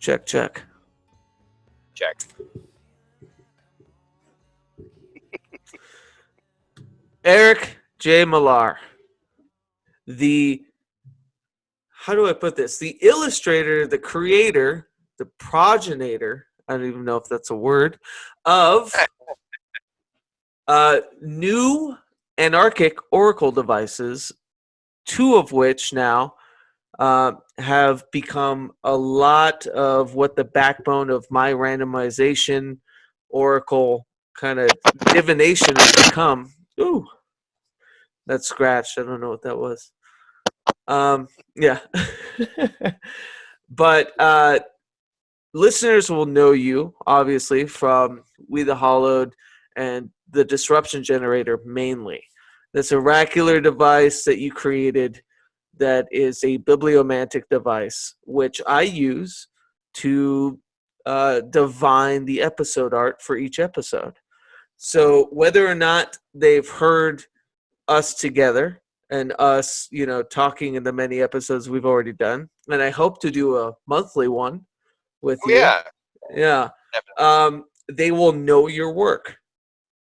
Check, check. Check. Eric J. Millar, how do I put this? The illustrator, the creator, the progenitor, I don't even know if that's a word, of new anarchic oracle devices, two of which now have become a lot of what the backbone of my randomization oracle kind of divination has become. Ooh, that scratched. I don't know what that was. Yeah. But listeners will know you, obviously, from We the Hallowed and the Disruption Generator mainly. This oracular device that you created that is a bibliomantic device, which I use to divine the episode art for each episode. So whether or not they've heard us together and us, talking in the many episodes we've already done, and I hope to do a monthly one with Oh, you. yeah. Yeah. They will know your work.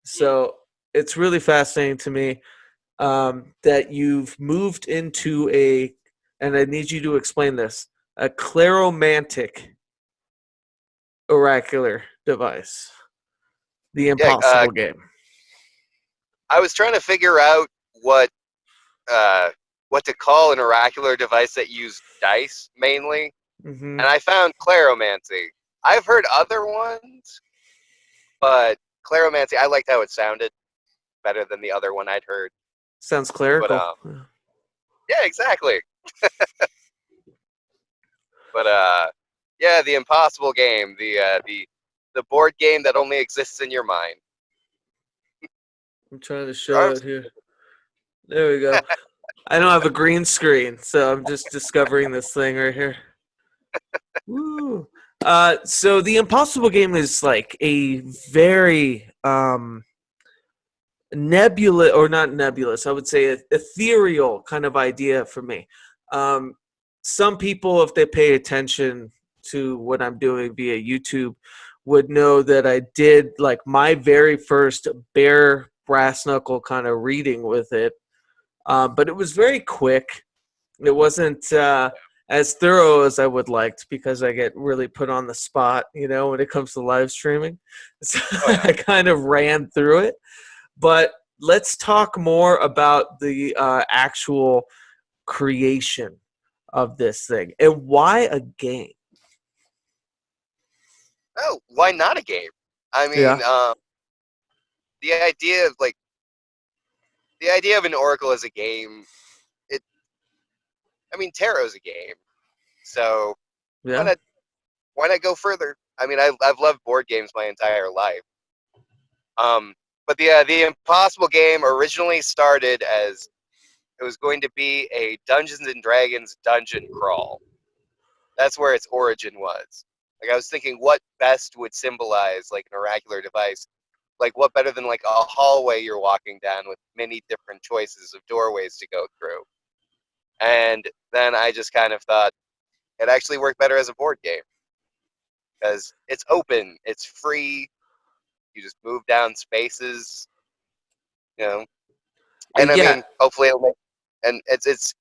So it's really fascinating to me that you've moved into and I need you to explain this, a cleromantic oracular device, the Yeah. impossible game. I was trying to figure out what to call an oracular device that used dice mainly, Mm-hmm. and I found cleromancy. I've heard other ones, but cleromancy, I liked how it sounded better than the other one I'd heard. Sounds clerical. But yeah, exactly. But yeah, the impossible game, the board game that only exists in your mind. I'm trying to show it here. There we go. I don't have a green screen, so I'm just discovering this thing right here. Woo. So the impossible game is like a very nebulous, or not nebulous, I would say ethereal kind of idea for me. Some people, if they pay attention to what I'm doing via YouTube, would know that I did like my very first bare brass knuckle kind of reading with it. But it was very quick. It wasn't as thorough as I would like because I get really put on the spot, when it comes to live streaming. So I kind of ran through it. But let's talk more about the actual creation of this thing and why a game. Oh, why not a game? I mean, the idea of an oracle as a game. Tarot's a game, so Yeah. why not go further? I mean, I've loved board games my entire life. But the impossible game originally started as it was going to be a Dungeons and Dragons dungeon crawl. That's where its origin was. Like, I was thinking, what best would symbolize like an oracular device? Like, what better than like a hallway you're walking down with many different choices of doorways to go through? And then I just kind of thought it actually worked better as a board game because it's open, it's free. You just move down spaces, And I mean, hopefully it'll make. And it's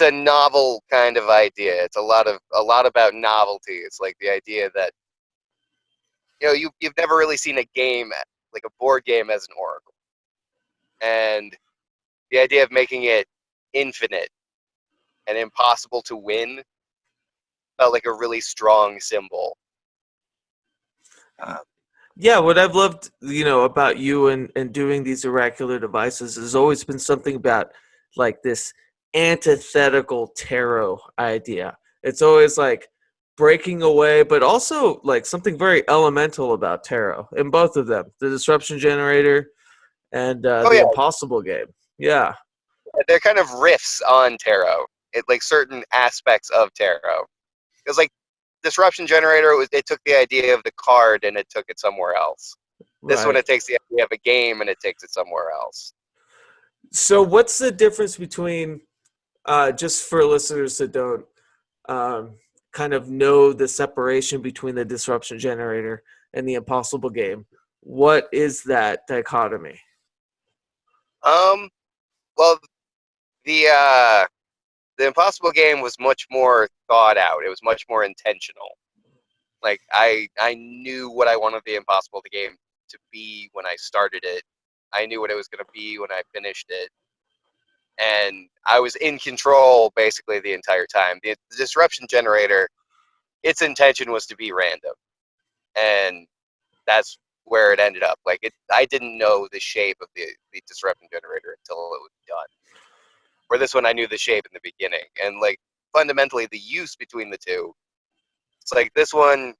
a novel kind of idea. It's a lot about novelty. It's like the idea that you've never really seen a game like a board game as an oracle, and the idea of making it infinite and impossible to win felt like a really strong symbol. Yeah, what I've loved, about you and doing these oracular devices has always been something about like this antithetical tarot idea. It's always like breaking away, but also like something very elemental about tarot in both of them, the disruption generator and the impossible game. Yeah. They're kind of riffs on tarot, like certain aspects of tarot. Because like disruption generator, it took the idea of the card and it took it somewhere else. This one, it takes the idea of a game and it takes it somewhere else. So what's the difference between, just for listeners that don't kind of know the separation between the disruption generator and the impossible game. What is that dichotomy? Well, the impossible game was much more thought out. It was much more intentional. Like I knew what I wanted the impossible game to be when I started it. I knew what it was going to be when I finished it, and I was in control basically the entire time. The disruption generator, its intention was to be random, and that's where it ended up. Like I didn't know the shape of the disruption generator until it was done. For this one, I knew the shape in the beginning, and like fundamentally the use between the two. It's like this one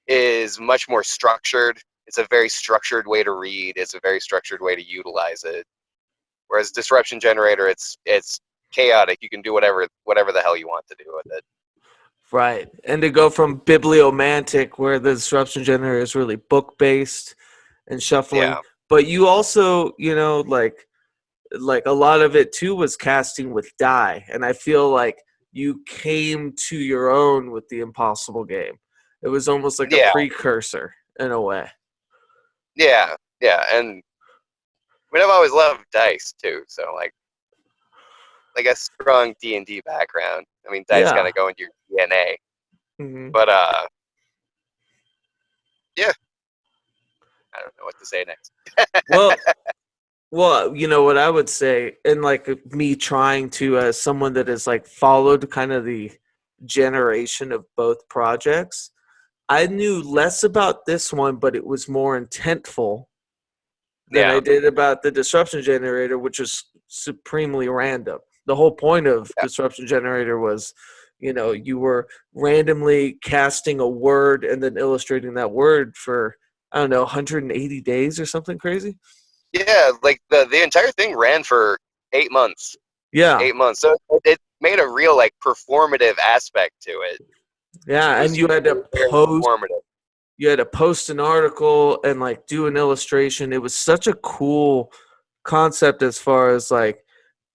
is much more structured. It's a very structured way to read. It's a very structured way to utilize it. Whereas disruption generator, it's chaotic. You can do whatever the hell you want to do with it. Right. And to go from bibliomantic, where the disruption generator is really book based and shuffling, Yeah, but you also, like a lot of it too was casting with die, and I feel like you came to your own with the impossible game. It was almost like a yeah, precursor in a way. yeah, yeah. And I mean, I've always loved dice too. So like a strong D&D background. I mean, dice kind Yeah. of go into your DNA. Hmm. But yeah, I don't know what to say next. Well, what I would say, and like me trying to, as someone that has like followed kind of the generation of both projects, I knew less about this one, but it was more intentful than I Yeah, did about the disruption generator, which was supremely random. The whole point of yeah, disruption generator was, you were randomly casting a word and then illustrating that word for, I don't know, 180 days or something crazy. yeah. Like the entire thing ran for 8 months. Yeah. 8 months. So it made a real like performative aspect to it. It Yeah, and was you had to very, very performative. post an article and like do an illustration. It was such a cool concept as far as like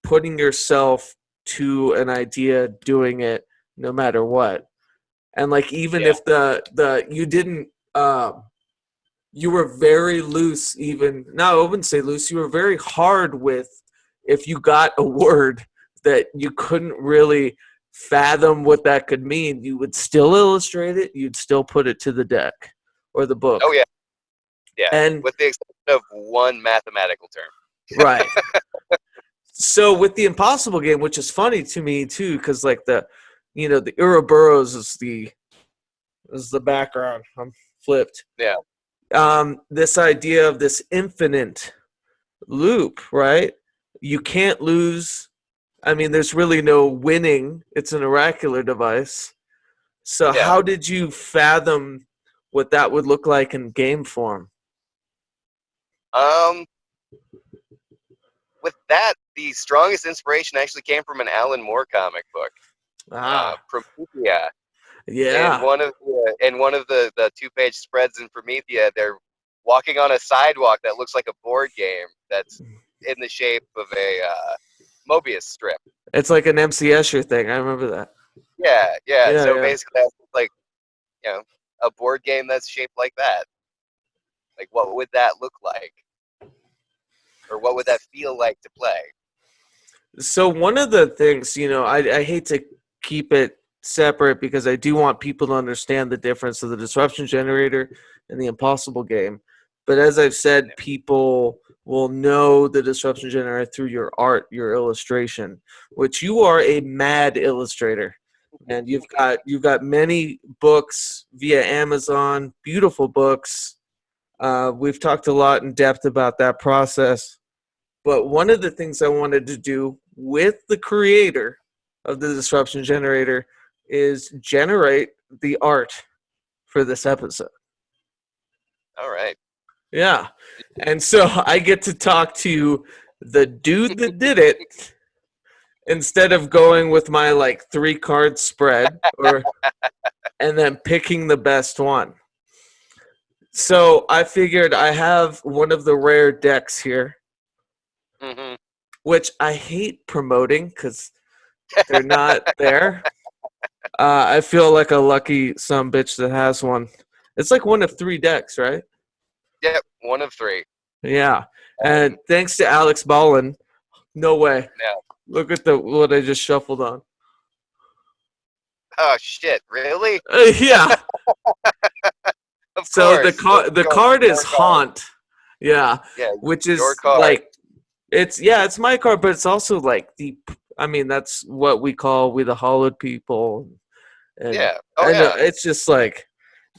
putting yourself to an idea, doing it no matter what. And like even Yeah, if the you didn't you were very loose, even no, I wouldn't say loose, you were very hard with if you got a word that you couldn't really fathom what that could mean, you would still illustrate it, you'd still put it to the deck or the oh book. yeah, yeah. And With the exception of one mathematical term. right. So with the impossible game, which is funny to me too, because like the Ouroboros is the background. I'm flipped. Yeah, This idea of this infinite loop, right? You can't lose. I mean, there's really no winning. It's an oracular device. So yeah. how did you fathom what that would look like in game form? Um, with that, the strongest inspiration actually came from an Alan Moore comic book, Ah, Promethea. yeah. In one of the 2-page spreads in Promethea, they're walking on a sidewalk that looks like a board game that's in the shape of a Mobius strip. It's like an MC Escher thing. I remember that. Yeah, yeah. Yeah, So yeah. basically, that's like a board game that's shaped like that. Like, what would that look like, or what would that feel like to play? So one of the things, I hate to keep it separate because I do want people to understand the difference of the disruption generator and the impossible game. But as I've said, people will know the disruption generator through your art, your illustration, which you are a mad illustrator. And you've got many books via Amazon, beautiful books. We've talked a lot in depth about that process. But one of the things I wanted to do with the creator of the disruption generator is generate the art for this episode. All right. Yeah. And so I get to talk to the dude that did it instead of going with my like 3-card spread or and then picking the best one. So I figured I have one of the rare decks here, Mm-hmm. which I hate promoting because they're not there. I feel like a lucky son bitch that has one. It's like one of 3 decks, right? Yep, one of 3. Yeah. And thanks to Alex Ballin. No way. Yeah. Look at what I just shuffled on. Oh shit! Really? Yeah. Of So course. the card is Haunt. Yeah. Yeah, Which your is card. like it's my card, but it's also like I mean, that's what we call We the Hallowed people. And Yeah. Oh I know yeah. it's just like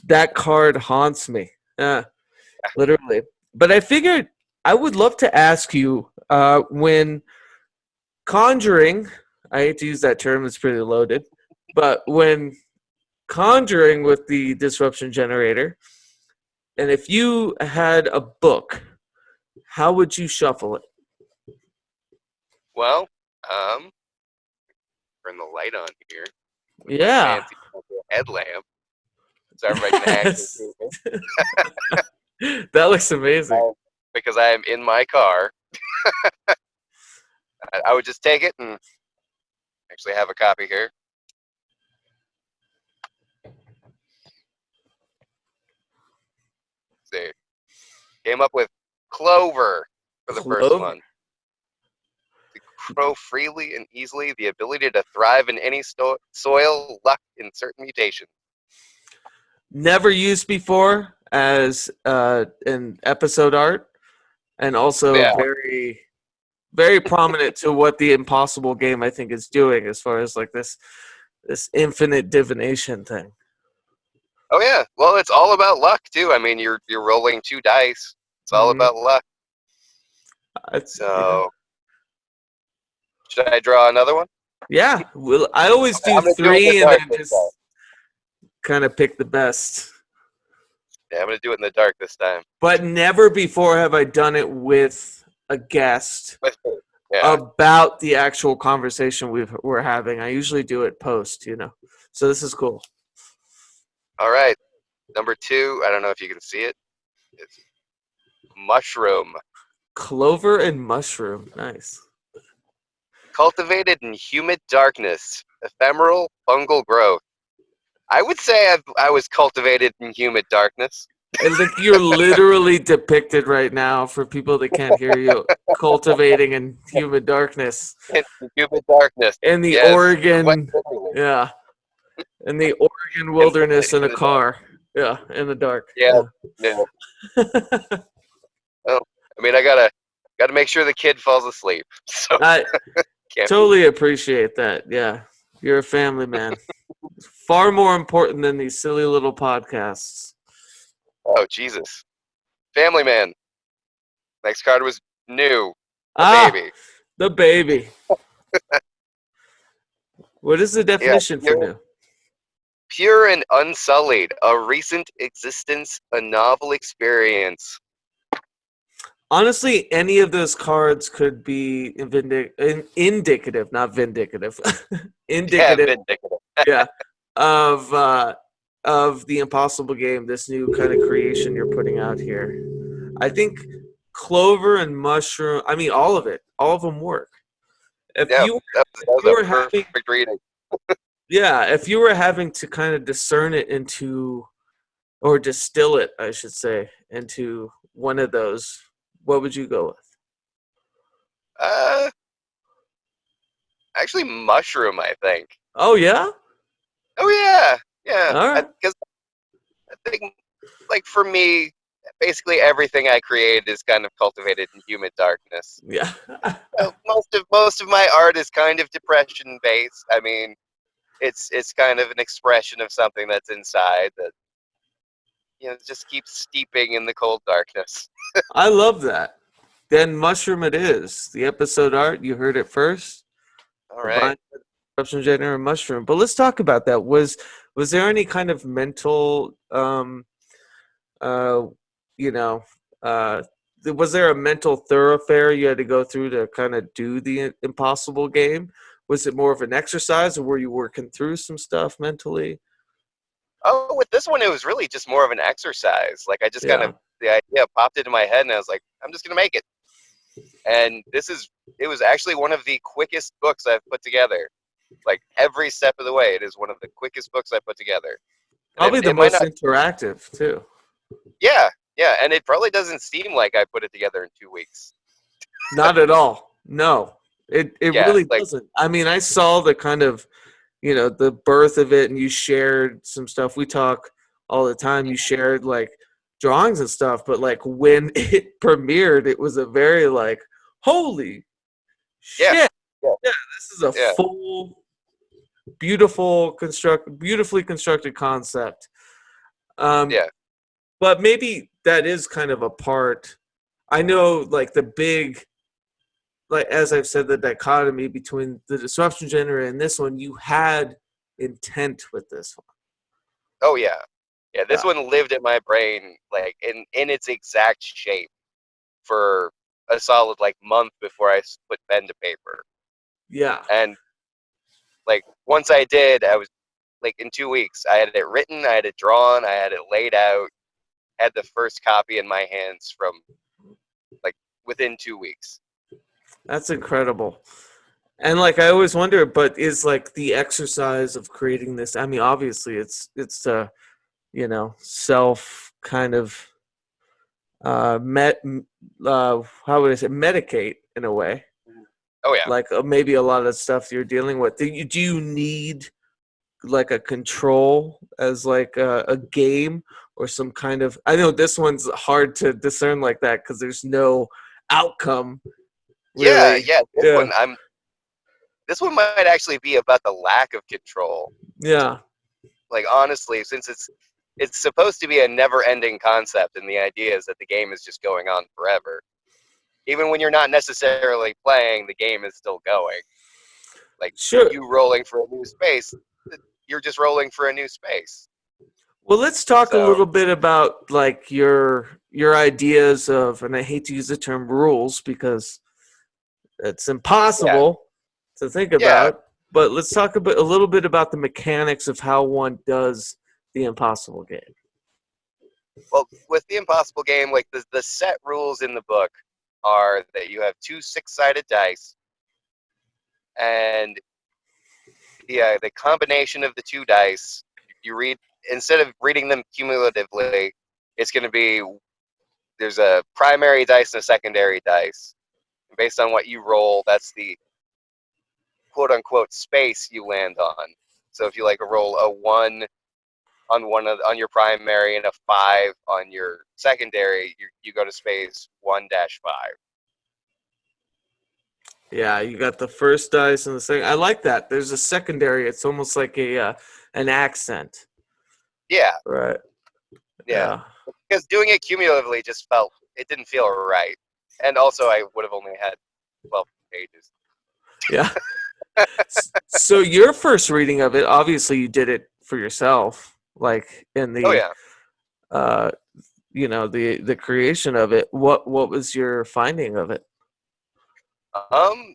that card haunts me. Literally. But I figured I would love to ask you when conjuring, I hate to use that term, it's pretty loaded, but when conjuring with the disruption generator, and if you had a book, how would you shuffle it? Well, turn the light on here with my Yeah. fancy headlamp, so everybody can actually Yes. see me. That looks amazing. Because I am in my car. I would just take it and actually have a copy here. See, came up with clover for the first Clover. one. To grow freely and easily, the ability to thrive in any soil, luck in certain mutations. Never used before as an episode art, and also Yeah. very, very prominent to what the Impossible game I think is doing as far as like this infinite divination thing. Oh yeah. Well, it's all about luck too. I mean, you're rolling 2 dice. It's all Mhm. about luck. So, should I draw another one? yeah. Well, I always do I'm gonna do it in the 3 and dark then this just time. kind of pick the best. Yeah, I'm gonna do it in the dark this time. But never before have I done it with a guest Yeah. about the actual conversation we're having. I usually do it post, So this is cool. All right. Number 2. I don't know if you can see it. It's mushroom. Clover and mushroom. Nice. Cultivated in humid darkness. Ephemeral fungal growth. I would say I was cultivated in humid darkness. And like you're literally depicted right now for people that can't hear you, cultivating in humid darkness. In humid darkness. In the Yes. Oregon, yeah. In the Oregon wilderness in a car. Yeah, in the dark. Yeah. No. Oh, I mean, I gotta make sure the kid falls asleep. So I can't. totally appreciate that. Yeah. You're a family man. Far more important than these silly little podcasts. Oh Jesus. Family man. Next card was new. Baby. The baby. What is the definition for new? Pure and unsullied, a recent existence, a novel experience. Honestly, any of those cards could be indicative, not vindicative. Indicative, yeah, of the Impossible game. This new kind of creation you're putting out here. I think clover and mushroom. I mean, all of them work. If you were having perfect reading. Yeah, if you were having to kind of discern it into, or distill it, I should say, into one of those, what would you go with? Actually, mushroom, I think. Oh, yeah? Oh, yeah. Yeah. All right. Because I think, like, for me, basically everything I create is kind of cultivated in humid darkness. Yeah. Most of my art is kind of depression based. I mean, it's kind of an expression of something that's inside that just keeps steeping in the cold darkness. I love that. Then mushroom it is. The episode art, you heard it first. All right. Disruption generator mushroom. But let's talk about that. Was there any kind of mental was there a mental thoroughfare you had to go through to kind of do the Impossible game? Was it more of an exercise, or were you working through some stuff mentally? Oh, with this one, it was really just more of an exercise. Like, I just kind of, the idea popped into my head, and I was like, I'm just going to make it. And it was actually one of the quickest books I've put together. Like every step of the way, it is one of the quickest books I put together. And Probably the it might most not. interactive too. Yeah, yeah, and it probably doesn't seem like I put it together in 2 weeks. Not at all. No, it Yeah, really like doesn't. I mean, I saw the kind of, the birth of it, and you shared some stuff. We talk all the time. You shared like drawings and stuff, but like when it premiered, it was a very like, holy yeah, shit! yeah, Yeah, this is a yeah, full, beautifully constructed concept. Um, yeah, but maybe that is kind of a part. I know, like the big, like as I've said, the dichotomy between the disruption generator and this one, you had intent with this one. oh yeah, yeah. This Yeah. one lived in my brain like in its exact shape for a solid like month before I put pen to paper. Yeah. And like once I did, I was like in 2 weeks, I had it written, I had it drawn, I had it laid out, had the first copy in my hands from like within 2 weeks. That's incredible. And like I always wonder, but is like the exercise of creating this, I mean, obviously it's self kind of how would I say, medicate in a way. Oh yeah. Like maybe a lot of the stuff you're dealing with. Do you need like a control as like a game or some kind of, I know this one's hard to discern like that because there's no outcome Yeah, really. yeah. Yeah. This one might actually be about the lack of control. Yeah. Like honestly, since it's supposed to be a never-ending concept, and the idea is that the game is just going on forever. Even when you're not necessarily playing, the game is still going. Like Sure. you rolling for a new space, you're just rolling for a new space. Well, let's talk a So little bit about like your ideas of, and I hate to use the term rules because it's yeah, impossible to think yeah. about, but let's talk a little bit about the mechanics of how one does the impossible game. Well, with the impossible game, like the set rules in the book are that you have two six-sided dice, and the combination of the two dice, you read, instead of reading them cumulatively, it's going to be, there's a primary dice and a secondary dice. And based on what you roll, that's the quote unquote space you land on. So if you like roll a 1 on your primary and a 5 on your secondary, you go to space 1-5. Yeah, you got the first dice and the second. I like that. There's a secondary. It's almost like a an accent, Yeah, right? yeah. Yeah, Because doing it cumulatively just it didn't feel right. And also I would have only had 12 pages. yeah. So your first reading of it, obviously, you did it for yourself, like in Oh the yeah. uh, the creation of it. What was your finding of it? Um,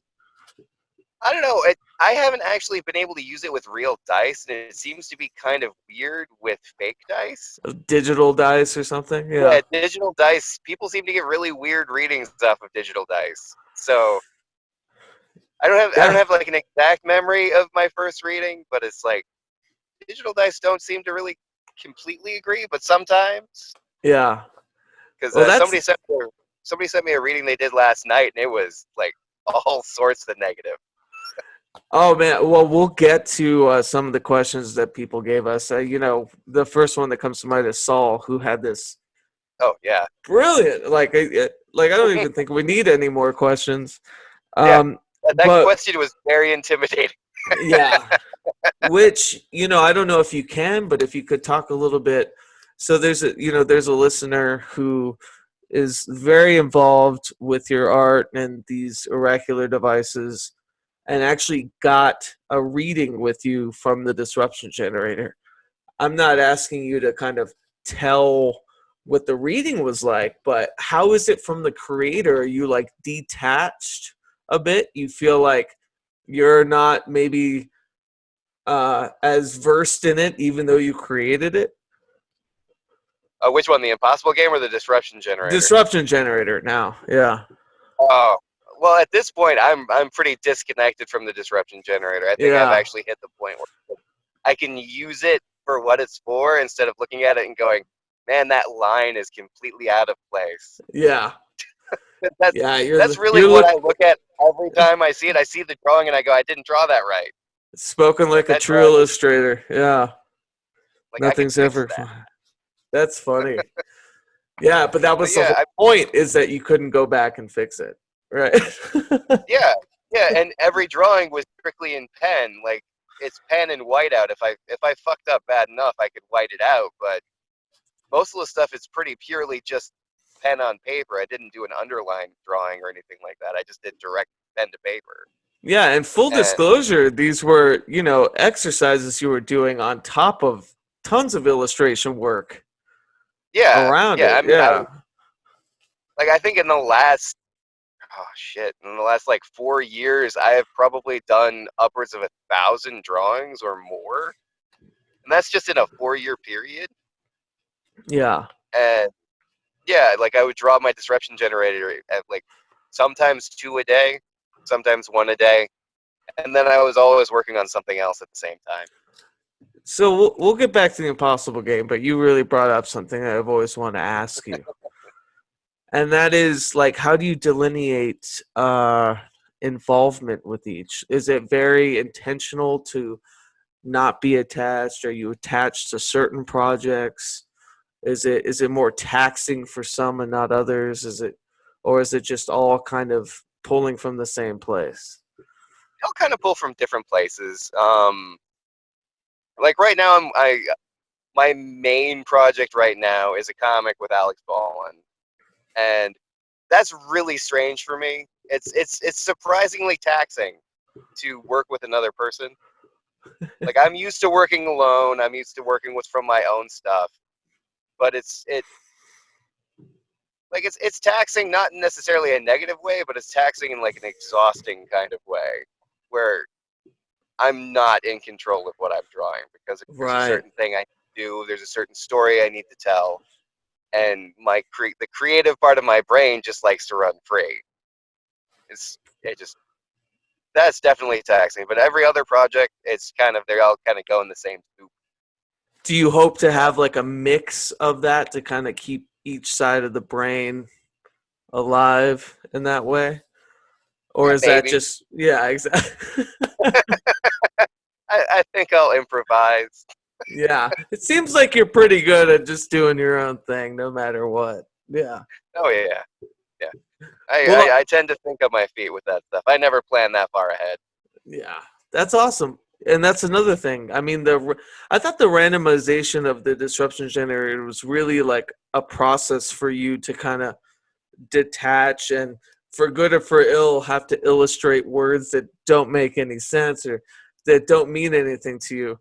I don't know. I haven't actually been able to use it with real dice, and it seems to be kind of weird with fake dice. Digital dice or something? Yeah, Yeah, digital dice. People seem to get really weird readings off of digital dice. So I don't yeah, have like an exact memory of my first reading, but it's like digital dice don't seem to really completely agree, but sometimes yeah. because Well, that's somebody sent me a reading they did last night, and it was like all sorts of negative. Oh man, well we'll get to some of the questions that people gave us. The first one that comes to mind is Saul, who had this Oh yeah, brilliant. Like I don't even think we need any more questions. yeah. That But question was very intimidating. yeah, which I don't know if you can, but if you could talk a little bit. So there's a listener who is very involved with your art and these oracular devices, and actually got a reading with you from the disruption generator. I'm not asking you to kind of tell what the reading was like, but how is it from the creator? Are you like detached a bit? You feel like you're not maybe as versed in it, even though you created it? Which one, the impossible game or the disruption generator? Disruption generator now. Yeah. Oh, well, at this point, I'm pretty disconnected from the disruption generator. I think I've Yeah. actually hit the point where I can use it for what it's for instead of looking at it and going, "Man, that line is completely out of place." Yeah. That's Yeah. that's really You're what I look at every time I see it. I see the drawing and I go, "I didn't draw that right." spoken Like like a that true drawing, illustrator. Yeah. like I can Nothing's fix ever. that. That's funny. Yeah, but that But was the yeah, whole point, is that you couldn't go back and fix it, right? yeah, yeah, and every drawing was strictly in pen. Like it's pen and whiteout. If I fucked up bad enough, I could white it out. But most of the stuff is pretty purely just pen on paper. I didn't do an underline drawing or anything like that. I just did direct pen to paper. Yeah, and full And disclosure, these were, exercises you were doing on top of tons of illustration work yeah, around yeah. it. I mean, Yeah. I think in the last in the last like 4 years, I have probably done upwards of 1,000 drawings or more, and that's just in a 4-year period. Yeah. And yeah, like I would draw my disruption generator at like sometimes 2 a day, sometimes 1 a day, and then I was always working on something else at the same time. So we'll get back to the impossible game, but you really brought up something that I've always wanted to ask you. And that is, like, how do you delineate involvement with each? Is it very intentional to not be attached? Are you attached to certain projects? Is it more taxing for some and not others? Or is it just all kind of pulling from the same place? I'll kind of pull from different places. Like right now, my main project right now is a comic with Alex Baldwin, and that's really strange for me. It's surprisingly taxing to work with another person. Like I'm used to working alone. I'm used to working with from my own stuff, but it's taxing, not necessarily a negative way, but it's taxing in like an exhausting kind of way, where I'm not in control of what I'm drawing because there's a Right. certain thing I do. There's a certain story I need to tell, and the creative part of my brain just likes to run free. It just That's definitely taxing. But every other project, it's kind of they all kind of go in the same soup. Do you hope to have like a mix of that to kind of keep each side of the brain alive in that way? Or is that Maybe just, yeah, exactly. I think I'll improvise. Yeah. It seems like you're pretty good at just doing your own thing no matter what. Yeah. Oh yeah, yeah. Well, I tend to think on my feet with that stuff. I never plan that far ahead. yeah. That's awesome. And that's another thing. I mean, I thought the randomization of the disruption generator was really like a process for you to kind of detach and, for good or for ill, have to illustrate words that don't make any sense or that don't mean anything to you.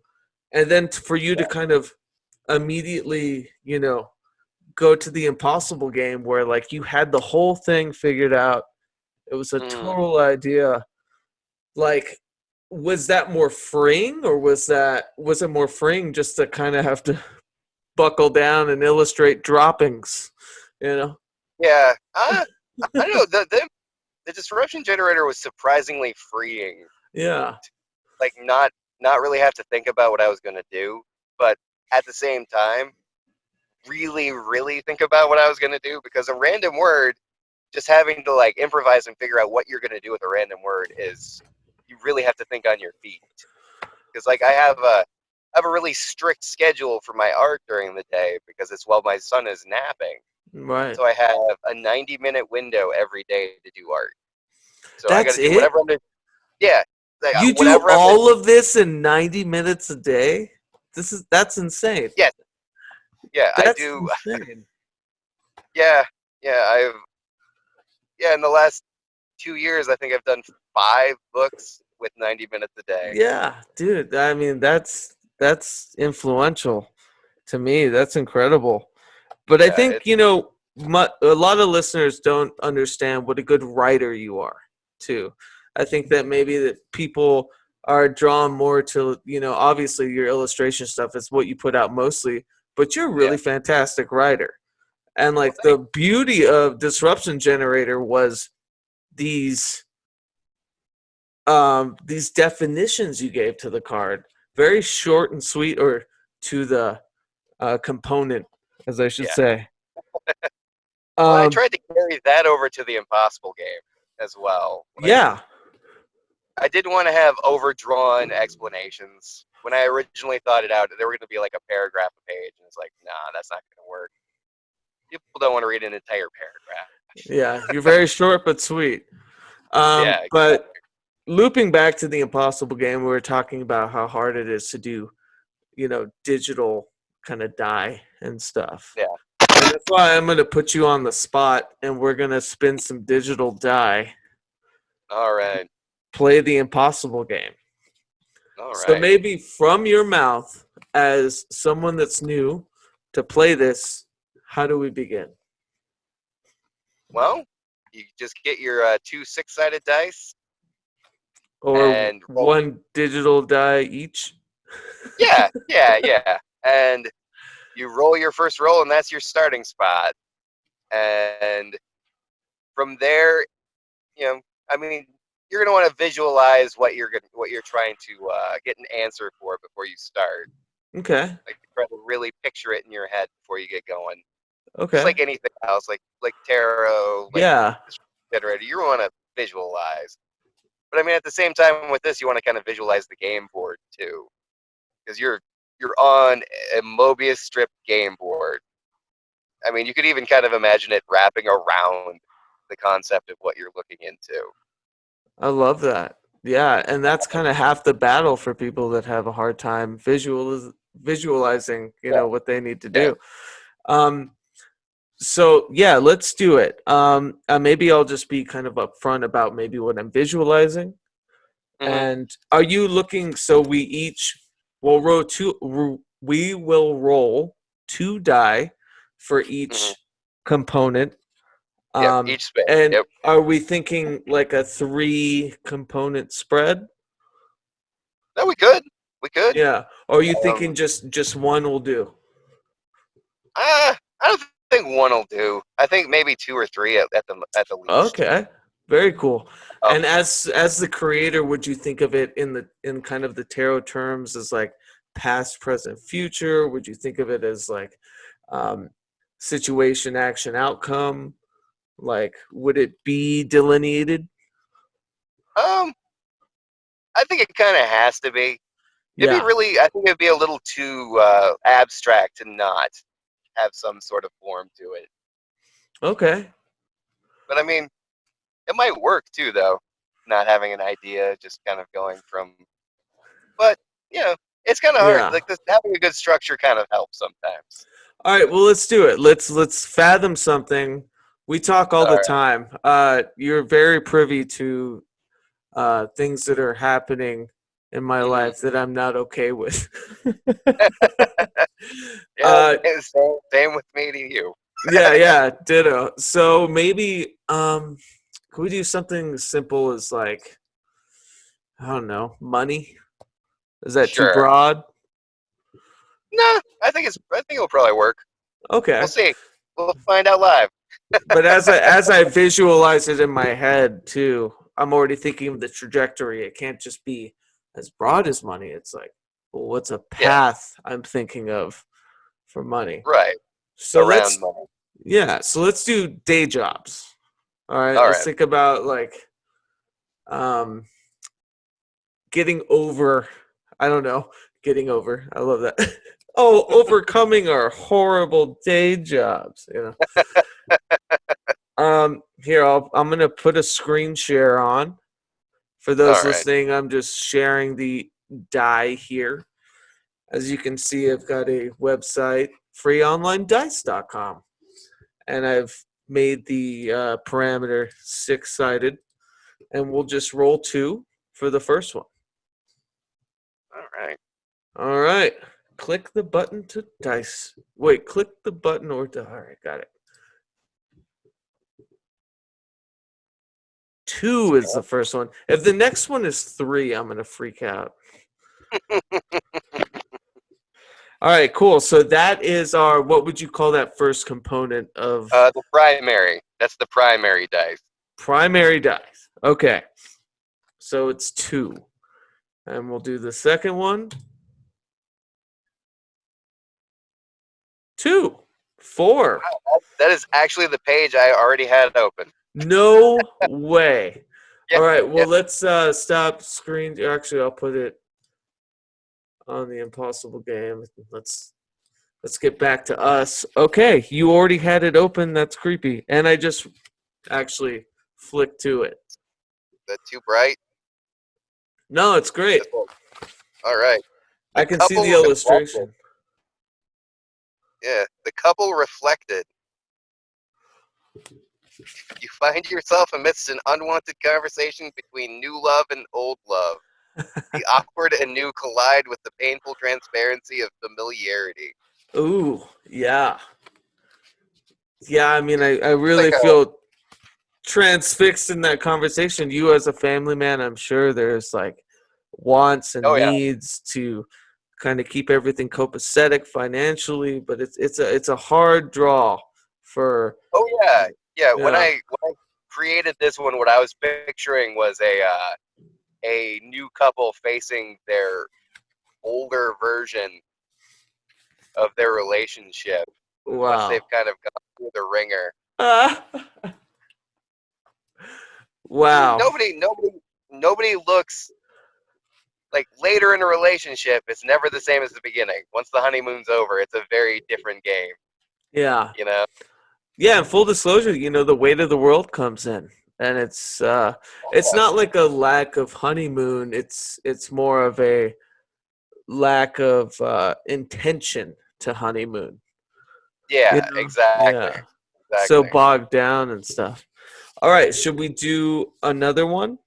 And then for you to kind of immediately, go to the impossible game where like you had the whole thing figured out. It was a Mm. total idea. Like, was that more freeing, or was it more freeing just to kind of have to buckle down and illustrate droppings, you know? Yeah, I don't know. The disruption generator was surprisingly freeing. Yeah. Like not really have to think about what I was gonna do, but at the same time, really, really think about what I was gonna do, because a random word, just having to like improvise and figure out what you're gonna do with a random word is, you really have to think on your feet. Because like I have a really strict schedule for my art during the day because it's while my son is napping. Right. So I have a 90-minute window every day to do art. So I got That's to do it? whatever I'm gonna. Yeah, like, You do whatever I'm gonna. all of this in 90 minutes a day? That's insane. Yes, yeah, I That's do. insane. Yeah, yeah, in the last 2 years, I think I've done 5 books with 90 minutes a day. Yeah, dude. I mean, that's influential to me. That's incredible. But I Yeah, think, a lot of listeners don't understand what a good writer you are, too. I think that maybe that people are drawn more to, obviously your illustration stuff is what you put out mostly, but you're a yeah. really fantastic writer. And Well, like thanks. the beauty of Disruption Generator was these these definitions you gave to the card, very short and sweet, or to the component, as I should Yeah. say. Well, I tried to carry that over to the Impossible game as well. Like, Yeah. I didn't want to have overdrawn explanations. When I originally thought it out, there were going to be like a paragraph a page, and it's like, nah, that's not going to work. People don't want to read an entire paragraph. Yeah, you're very short but sweet. Yeah, But looping back to the Impossible game, we were talking about how hard it is to do, digital kind of die and stuff. yeah. And that's why I'm going to put you on the spot, and we're going to spin some digital die, All right, play the Impossible game. all So right. maybe from your mouth, as someone that's new to play this, how do we begin? Well, you just get your 2 6-sided dice Or and roll. one digital die each? Yeah. And you roll your first roll, and that's your starting spot. And from there, I mean, you're gonna want to visualize what you're trying to get an answer for before you start. Okay. Like, try to really picture it in your head before you get going. Just Okay. like anything else, like tarot, like Yeah. generator, you want to visualize. But I mean, at the same time with this, you want to kind of visualize the game board too, because you're on a Mobius strip game board. I mean, you could even kind of imagine it wrapping around the concept of what you're looking into. I love that. Yeah, and that's kind of half the battle for people that have a hard time visualizing, Yeah. what they need to Yeah. do. So yeah, let's do it. Maybe I'll just be kind of upfront about maybe what I'm visualizing. Mm-hmm. And are you looking? So we will roll 2 die for each Mm-hmm. component. Yep, each space. And Yep. are we thinking like a 3 component spread? No, we could. Yeah. Or are you thinking just one will do? I don't think one will do. I think maybe 2 or 3 at the least. Okay. Very cool. Oh. And as the creator, would you think of it in kind of the tarot terms as like past, present, future? Would you think of it as like situation, action, outcome? Like, would it be delineated? I think it kind of has to be. It'd be really. I think it'd be a little too abstract to not have some sort of form to it. Okay. But I mean, it might work too, though. Not having an idea, just kind of going from. But it's kind of hard. Yeah. Like this, having a good structure kind of helps sometimes. All right, well, let's do it. Let's fathom something. We talk all the time. You're very privy to things that are happening in my life that I'm not okay with. Yeah, same with me to you. yeah, ditto. So maybe can we do something simple as like, I don't know, money? Is that too broad? No, I think it'll probably work. Okay. We'll see. We'll find out live. But as I visualize it in my head too, I'm already thinking of the trajectory. It can't just be as broad as money. It's like, well, what's a path I'm thinking of for money? Right. So around money. Yeah. So let's do day jobs. All right. Let's think about like getting over. I don't know. Getting over. I love that. Overcoming our horrible day jobs. Here, I'm gonna put a screen share on. For those listening, I'm just sharing the die here. As you can see, I've got a website, freeonlinedice.com, and I've made the parameter 6-sided, and we'll just roll 2 for the first one. All right. Click the button to dice. Wait, click the button or die. All right, got it. 2 is the first one. If the next one is 3, I'm gonna freak out. All right, cool. So that is our, what would you call that first component of? The primary. That's the primary dice. Primary dice. Okay. So it's 2. And we'll do the second one. 2. 4. That is actually the page I already had open. No way. Yeah, All right, well, yeah. let's stop screen. Actually, I'll put it on the impossible game. Let's get back to us. Okay, you already had it open. That's creepy. And I just actually flicked to it. Is that too bright? No, it's great. All right. I can see the illustration. Yeah, the couple reflected. You find yourself amidst an unwanted conversation between new love and old love. The awkward and new collide with the painful transparency of familiarity. Ooh, yeah. Yeah, I mean, I Like really feel transfixed in that conversation. You as a family man, I'm sure there's like wants and oh yeah, needs to kind of keep everything copacetic financially, but it's a hard draw for oh yeah, yeah. When yeah. I created this one, what I was picturing was a new couple facing their older version of their relationship once Wow. they've kind of gone through the ringer. Wow. Nobody looks like later in a relationship. It's never the same as the beginning. Once the honeymoon's over, it's a very different game. Yeah. You know? Yeah, and full disclosure, the weight of the world comes in. And it's not like a lack of honeymoon. It's more of a lack of intention to honeymoon. Yeah, exactly. Yeah. So bogged down and stuff. All right, should we do another one?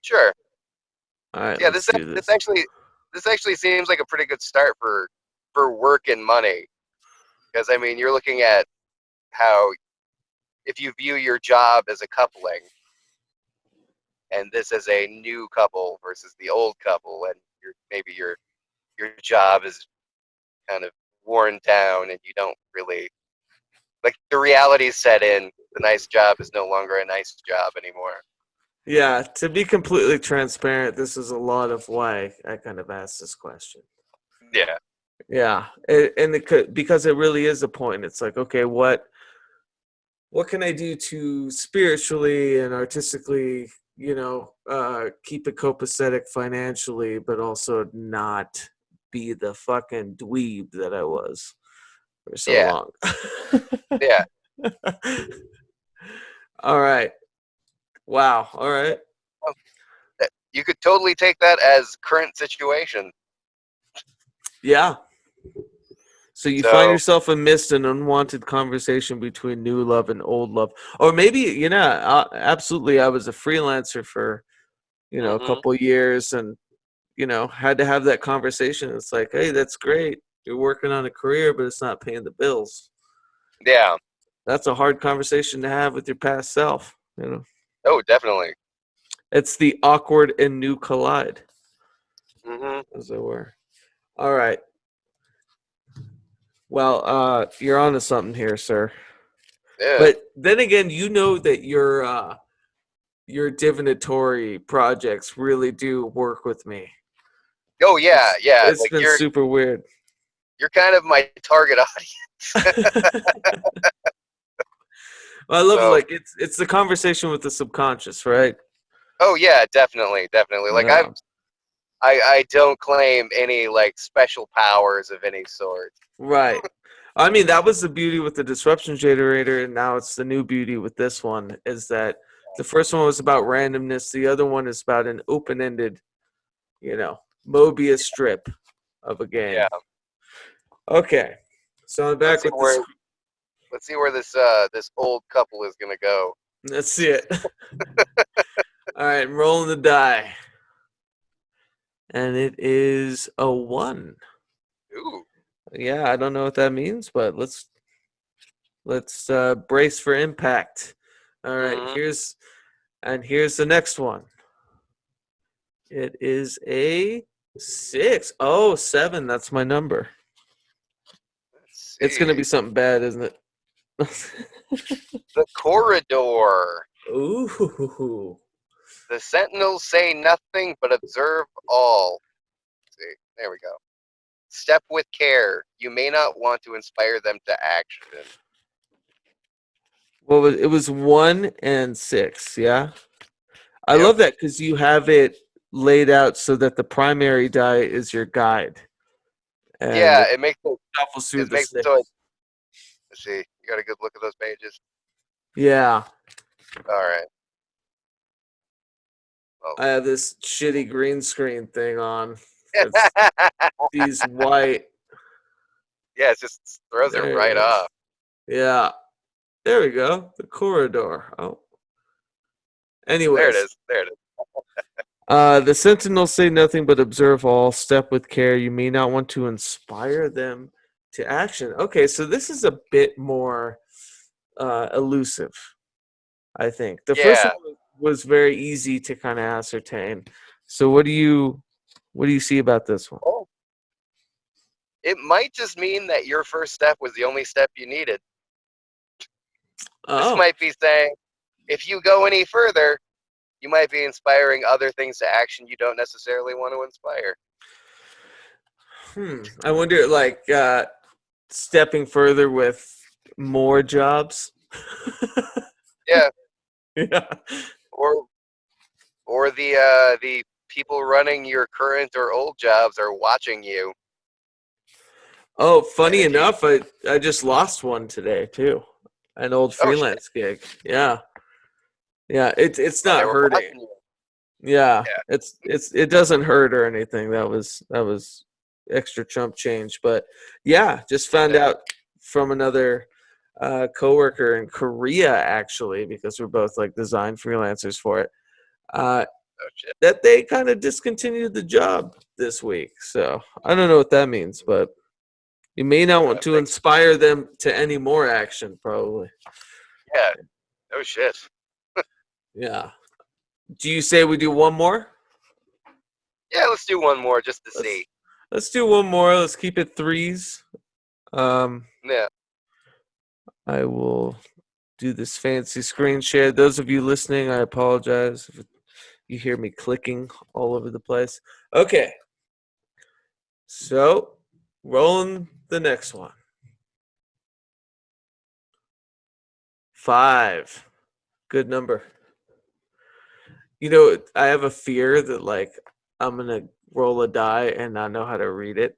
Sure. All right, Yeah, let's do this. this actually seems like a pretty good start for work and money, because I mean you're looking at how if you view your job as a coupling, and this as a new couple versus the old couple, and maybe your job is kind of worn down and you don't really like the reality set in. The nice job is no longer a nice job anymore. Yeah, to be completely transparent, this is a lot of why I kind of asked this question. Yeah. Yeah, and it could, because it really is a point. It's like, okay, what can I do to spiritually and artistically, keep it copacetic financially, but also not be the fucking dweeb that I was for so Yeah. long. Yeah. All right. Wow. All right. You could totally take that as current situation. Yeah. So you find So yourself amidst an unwanted conversation between new love and old love, or maybe absolutely. I was a freelancer for a couple years, and had to have that conversation. It's like, hey, that's great. You're working on a career, but it's not paying the bills. yeah. That's a hard conversation to have with your past self. Oh, definitely. It's the awkward and new collide, Mm-hmm. as it were. All right. Well, you're onto something here, sir. Yeah. But then again, that your divinatory projects really do work with me. Oh yeah, yeah. It's Like been super weird. you're kind of my target audience. Well, I love So, like it's the conversation with the subconscious, right? oh yeah, definitely, definitely. Like Yeah. I don't claim any like special powers of any sort. Right. I mean, that was the beauty with the disruption generator, and now it's the new beauty with this one is that the first one was about randomness, the other one is about an open-ended, Mobius strip of a game. Yeah. Okay. So I'm back with this. Let's see where this this old couple is gonna go. Let's see it. All right, I'm rolling the die. And it is a 1. Ooh. Yeah, I don't know what that means, but let's brace for impact. All right, here's the next one. It is a 6. Oh, 7. That's my number. Let's It's gonna see. be something bad, isn't it? The corridor. Ooh. The sentinels say nothing but observe all. See, there we go. Step with care. You may not want to inspire them to action. Well, it was 1 and 6, yeah? I Yep. love that because you have it laid out so that the primary die is your guide. And Yeah, it it makes it. shuffles through It the makes it 6. so. Let's see. You got a good look at those pages. Yeah. All right. I have this shitty green screen thing on. It's Oh. these white. Yeah, it just throws it There right it is. off. Yeah. There we go. The corridor. Oh. There it Anyways, is. There it is. the sentinels say nothing but observe all. Step with care. You may not want to inspire them to action. Okay, so this is a bit more elusive, I think. The first Yeah. one was very easy to kind of ascertain. So what do you see about this one? Oh. It might just mean that your first step was the only step you needed. This Oh. might be saying, if you go any further, you might be inspiring other things to action you don't necessarily want to inspire. I wonder, like, stepping further with more jobs. Yeah. Yeah. Or the people running your current or old jobs are watching you. Oh, funny And you, enough, I just lost one today too. An old oh shit, freelance gig. Yeah. Yeah, it's oh, they not were hurting. watching you. Yeah. Yeah. It doesn't hurt or anything. That was extra chump change, but yeah, just found Yeah. out from another coworker in Korea actually because we're both like design freelancers for it. Oh shit. That they kind of discontinued the job this week. So I don't know what that means, but you may not want to Thanks. inspire them to any more action, probably. Yeah. Oh shit. Yeah. Do you say we do one more? Yeah, let's do one more just to Let's see. let's do one more. Let's keep it threes. Um, Yeah. I will do this fancy screen share. Those of you listening, I apologize if you hear me clicking all over the place. Okay. So, rolling the next one. 5. Good number. You know, I have a fear that like I'm gonna roll a die and not know how to read it.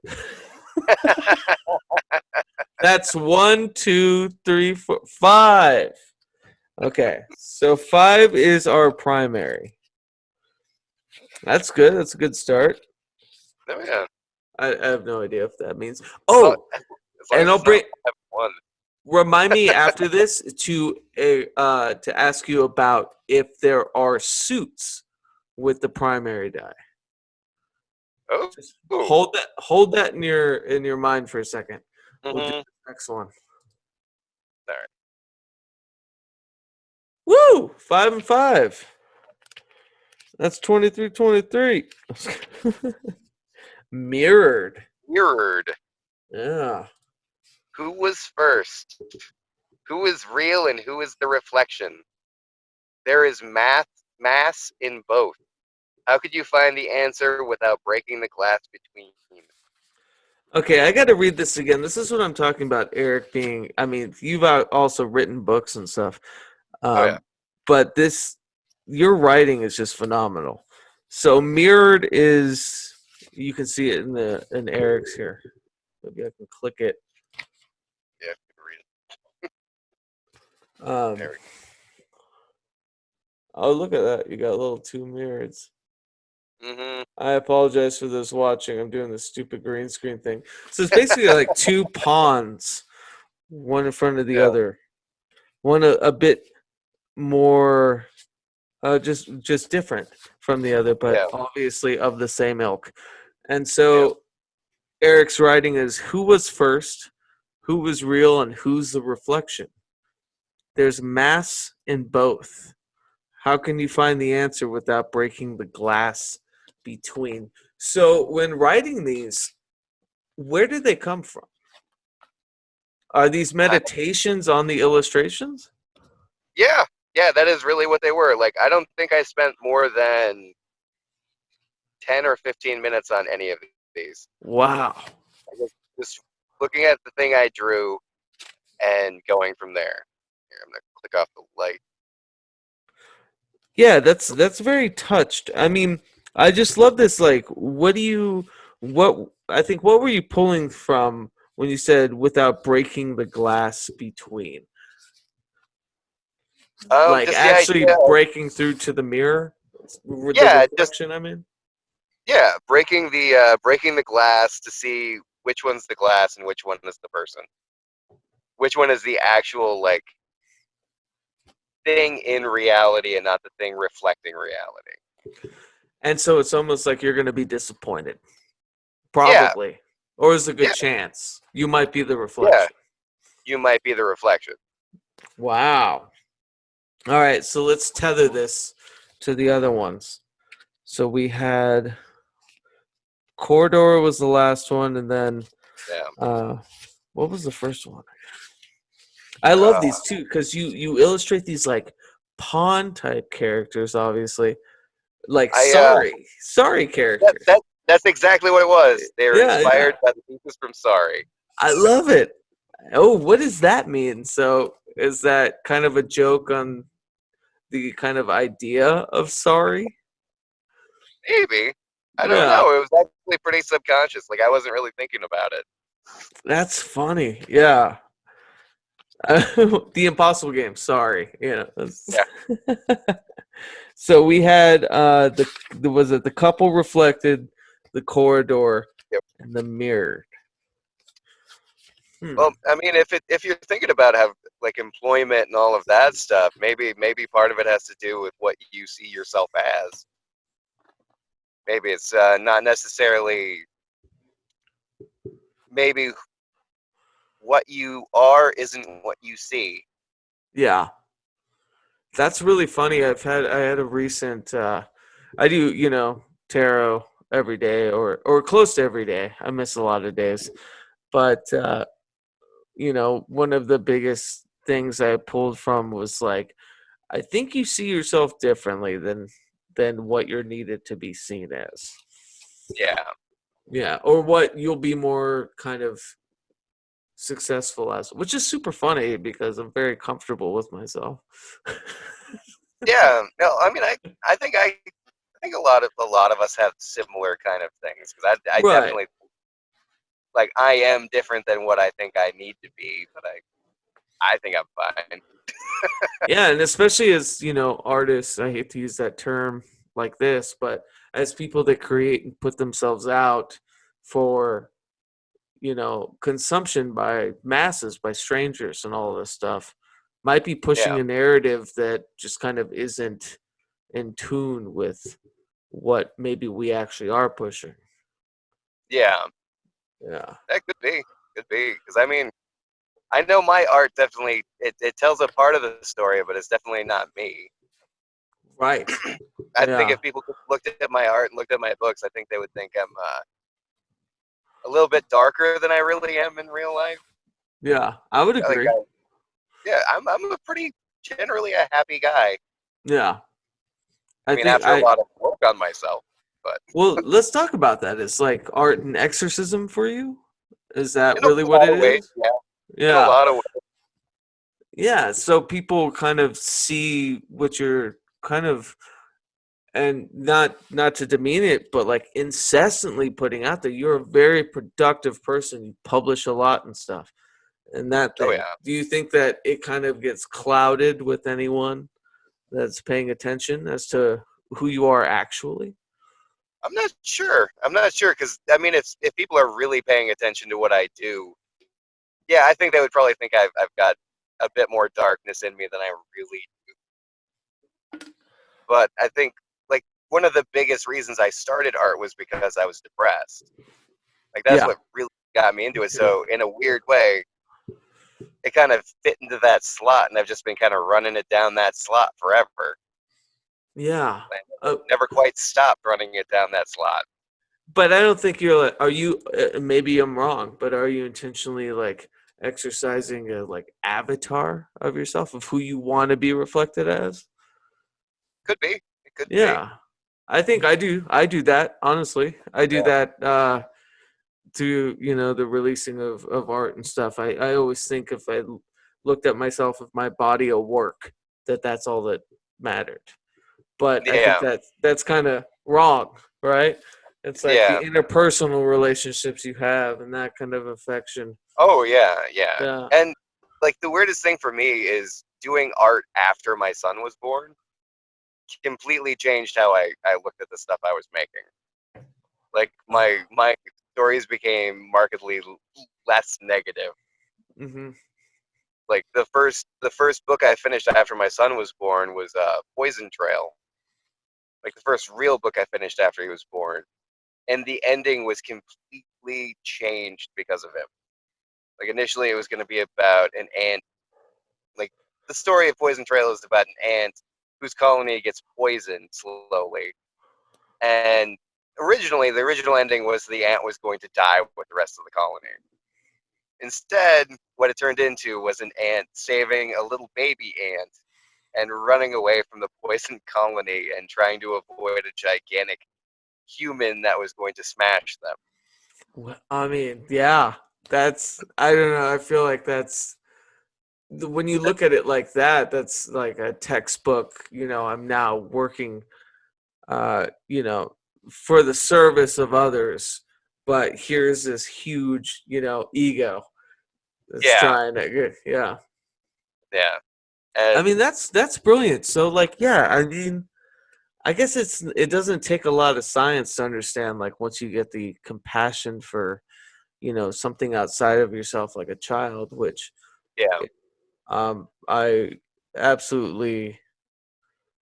That's 1, 2, 3, 4, 5. Okay, so 5 is our primary. That's good. That's a good start. Oh yeah. I have no idea if that means. As long, Oh, as long and as I'll it's not bring. 5-1. Remind me after this to ask you about if there are suits with the primary die. Oh. Just hold that in your mind for a second. We'll do Mm-hmm. the next one. All right. Woo! 5 and 5. That's 23-23. Mirrored. Mirrored. Yeah. Who was first? Who is real and who is the reflection? There is mass in both. How could you find the answer without breaking the glass between? Okay, I got to read this again. This is what I'm talking about, Eric being. I mean, you've also written books and stuff. Oh yeah. But your writing is just phenomenal. So mirrored is, you can see it in Eric's here. Maybe I can click it. Yeah, you can read it. Um, There we oh, look at that! You got little 2 mirrors. go. Mm-hmm. I apologize for those watching. I'm doing this stupid green screen thing. So it's basically like 2 pawns, one in front of the Yeah. other. One a bit more, just different from the other, but Yeah. obviously of the same ilk. And so Eric's writing is who was first, who was real, and who's the reflection. There's mass in both. How can you find the answer without breaking the glass between? So when writing these, where did they come from? Are these meditations on the illustrations? Yeah. Yeah, that is really what they were. Like, I don't think I spent more than 10 or 15 minutes on any of these. Wow. I just looking at the thing I drew and going from there. Here, I'm gonna click off the light. Yeah, that's very touched. I mean, I just love this. Like, what I think, what were you pulling from when you said without breaking the glass between? Like Just the actually idea of, breaking through to the mirror, the yeah, just reflection. I mean, yeah, breaking the glass to see which one's the glass and which one is the person. Which one is the actual like thing in reality and not the thing reflecting reality. and so it's almost like you're going to be disappointed, Yeah, probably, or there's a good yeah, chance you might be the yeah. reflection. You might be the reflection. Wow. All right, so let's tether this to the other ones. So we had Corridor was the last one, and then Yeah. what was the first one? I love Uh, these too because you illustrate these like pawn type characters, obviously, like I sorry that, characters. that that's exactly what it was. They were Yeah, yeah, inspired by the pieces from Sorry. I love it. Oh, what does that mean? So is that kind of a joke on the kind of idea of sorry? Maybe. I don't Yeah, know. It was actually pretty subconscious. Like I wasn't really thinking about it. that's funny. Yeah. The Impossible Game. Sorry, Yeah. So we had was it the couple reflected, the corridor, Yep. and the mirror. Hmm. Well, I mean, if you're thinking about have like employment and all of that stuff, maybe part of it has to do with what you see yourself as. Maybe it's not necessarily. Maybe what you are isn't what you see. Yeah, that's really funny. I had a recent. I do tarot every day or close to every day. I miss a lot of days, but one of the biggest things I pulled from was like, I think you see yourself differently than what you're needed to be seen as. Yeah. Yeah, or what you'll be more kind of successful as, which is super funny because I'm very comfortable with myself. Yeah. No, I mean, I think a lot of us have similar kind of things because I Right. definitely like I am different than what I think I need to be, but I think I'm fine. Yeah, and especially as, artists, I hate to use that term like this, but as people that create and put themselves out for, consumption by masses, by strangers and all of this stuff, might be Yeah. pushing a narrative that just kind of isn't in tune with what maybe we actually are pushing. Yeah. Yeah. That could be because I mean I know my art definitely it tells a part of the story, but it's definitely not me. Right. I think Yeah. if people looked at my art and looked at my books, I think they would think I'm a little bit darker than I really am in real life. Yeah. I would Like, agree. yeah, I'm a pretty generally a happy guy. Yeah. I I mean, think after a I lot of work on myself, but well, let's talk about that. Is like art and exorcism for you? Is that in a really what lot it of ways, is? yeah, in a Yeah. lot of ways, Yeah. So people kind of see what you're kind of, and not to demean it, but like incessantly putting out there. You're a very productive person. You publish a lot and stuff. And that oh thing. yeah. Do you think that it kind of gets clouded with anyone that's paying attention as to who you are actually? I'm not sure. I'm not sure because I mean, if people are really paying attention to what I do, yeah, I think they would probably think I've got a bit more darkness in me than I really. But I think like one of the biggest reasons I started art was because I was depressed. Like that's Yeah. what really got me into Me it. too. So in a weird way, it kind of fit into that slot, and I've just been kind of running it down that slot forever. Yeah. I Uh, never quite stopped running it down that slot. but I don't think you're like, are you, maybe I'm wrong, but are you intentionally like exercising a like avatar of yourself of who you want to be reflected as. Could be. It could be. Yeah, I think I do that, honestly. I do Yeah. that through, you know, the releasing of art and stuff. I always think if looked at myself, if my body of work, that's all that mattered. But I think Yeah. that's kind of wrong, right? It's like the Yeah. interpersonal relationships you have and that kind of affection. Oh yeah, yeah. Yeah. And like the weirdest thing for me is doing art after my son was born completely changed how I looked at the stuff I was making. Like my stories became markedly less negative. Mm-hmm. Like the first book I finished after my son was born was Poison Trail. Like the first real book I finished after he was born, and the ending was completely changed because of him. Like initially, it was going to be about an ant. Like the story of Poison Trail is about an ant whose colony gets poisoned slowly, and originally the original ending was the ant was going to die with the rest of the colony. Instead, what it turned into was an ant saving a little baby ant and running away from the poisoned colony and trying to avoid a gigantic human that was going to smash them. I mean, yeah, that's, I don't know. I feel like that's, when you look at it like that, that's like a textbook. You know, I'm now working, you know, for the service of others, but here's this huge, you know, ego that's Yeah, trying to, yeah. yeah, I and mean, that's brilliant. So, like, yeah, I mean, I guess it doesn't take a lot of science to understand. Like, once you get the compassion for, you know, something outside of yourself, like a child, which yeah, I absolutely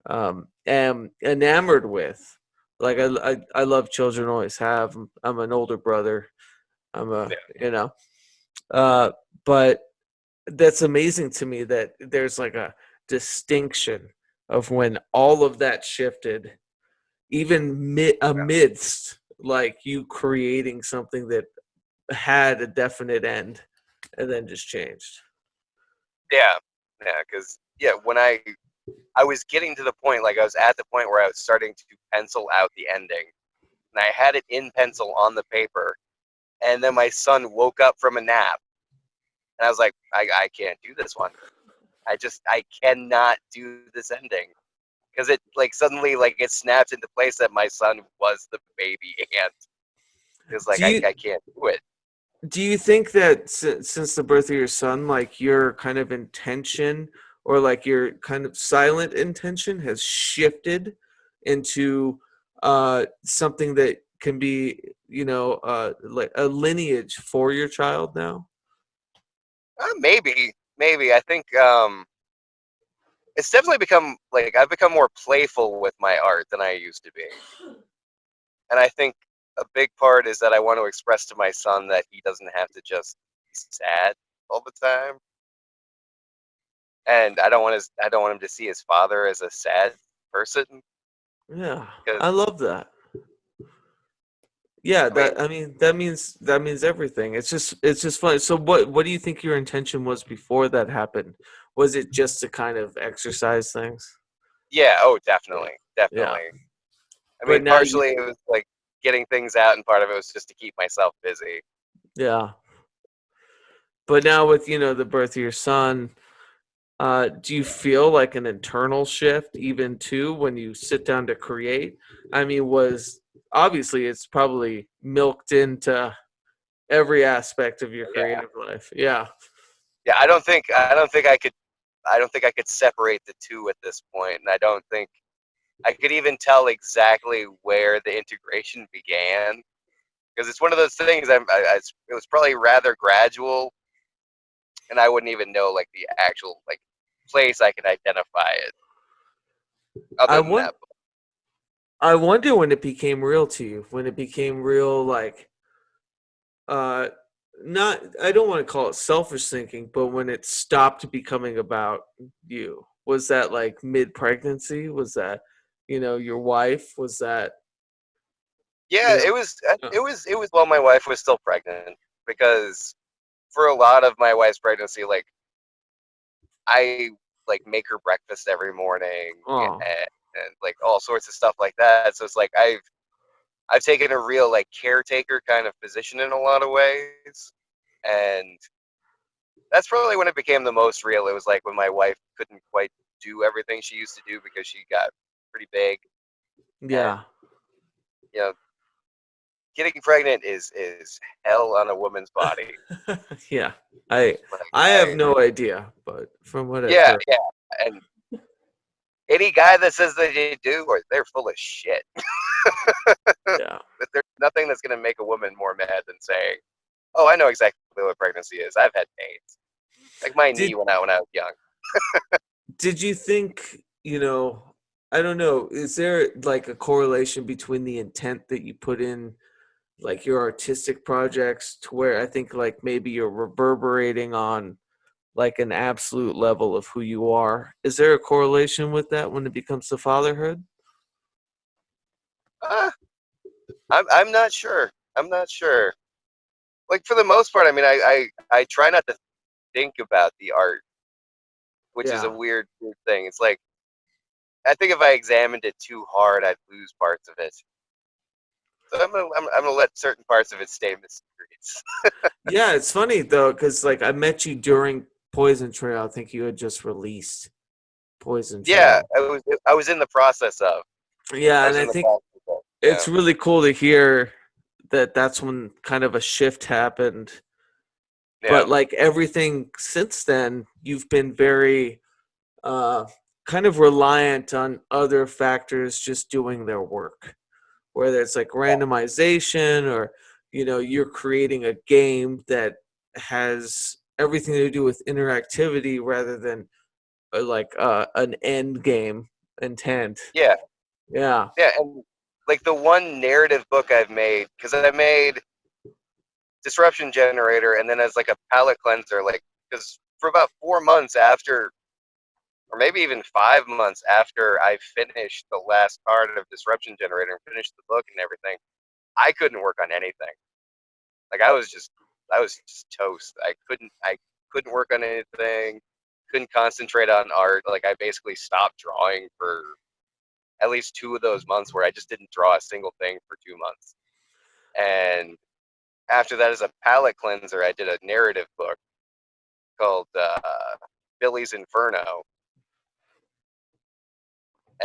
am enamored with. Like I love children, always have. I'm an older brother. I'm a, yeah, you know, uh, but that's amazing to me that there's like a distinction of when all of that shifted, even amidst like you creating something that had a definite end and then just changed. yeah, yeah. Because yeah, when I was getting to the point, like I was at the point where I was starting to pencil out the ending, and I had it in pencil on the paper, and then my son woke up from a nap, and I was like, I can't do this one. I cannot do this ending because it like suddenly like it snaps into place that my son was the baby ant. It's like Do you I can't do it. do you think that since the birth of your son, like your kind of intention or like your kind of silent intention has shifted into something that can be, you know, like a lineage for your child now? Maybe I think it's definitely become like I've become more playful with my art than I used to be, and I think a big part is that I want to express to my son that he doesn't have to just be sad all the time, and I don't want him to see his father as a sad person Yeah, because I love that. Yeah, I mean that, I mean, that means everything. It's just fun. So what do you think your intention was before that happened? Was it just to kind of exercise things? yeah, oh Yeah. definitely, Yeah. definitely. I But mean now you, partially it was like getting things out, and part of it was just to keep myself busy. yeah. But now with, you know, the birth of your son, do you feel like an internal shift even too when you sit down to create? I mean, was obviously it's probably milked into every aspect of your Yeah, creative life. Yeah. yeah. I don't think I could separate the two at this point, and I don't think I could even tell exactly where the integration began because it's one of those things. It was probably rather gradual, and I wouldn't even know like the actual like place I could identify it I other than want that. I wonder when it became real to you, when it became real, like, uh, not, I don't want to call it selfish thinking, but when it stopped becoming about you. Was that like mid pregnancy? Was that, you know, your wife? Was that, Yeah, you know, it was while my wife was still pregnant because for a lot of my wife's pregnancy, like I like make her breakfast every morning Oh, and like all sorts of stuff like that. So it's like I've taken a real like caretaker kind of position in a lot of ways, and that's probably when it became the most real. It was like when my wife couldn't quite do everything she used to do because she got pretty big, and yeah. you know, getting pregnant is hell on a woman's body. Yeah. I Like I have no idea, but from what I've yeah, heard. yeah, and any guy that says that they do, or they're full of shit. Yeah. But there's nothing that's going to make a woman more mad than saying, "Oh, I know exactly what pregnancy is. I've had pains. Like my knee Did went out when I was young." did you think, I don't know, is there like a correlation between the intent that you put in like your artistic projects to where I think like maybe you're reverberating on like an absolute level of who you are? Is there a correlation with that when it becomes to fatherhood? Uh, I'm not sure. I'm not sure. Like for the most part, I mean, I try not to think about the art, which is a Yeah. weird thing. It's like I think if I examined it too hard, I'd lose parts of it. So I'm gonna let certain parts of it stay mysterious. Yeah, it's funny though, because like I met you during Poison Trail. I think you had just released Poison Yeah, Trail. I was in the process of. Yeah, I and was I in the think process of. Yeah. it's really cool to hear that that's when kind of a shift happened. Yeah. But like everything since then, you've been very uh, kind of reliant on other factors just doing their work, whether it's like randomization or you're creating a game that has everything to do with interactivity rather than an end game intent. Yeah. Yeah, Yeah. And like the one narrative book I've made, because I made Disruption Generator, and then as like a palette cleanser, like because for about 4 months after, or maybe even 5 months after I finished the last part of Disruption Generator and finished the book and everything, I couldn't work on anything. Like I was just toast. I couldn't work on anything. Couldn't concentrate on art. Like I basically stopped drawing for at least 2 of those months where I just didn't draw a single thing for 2 months. And after that, as a palette cleanser, I did a narrative book called Billy's Inferno,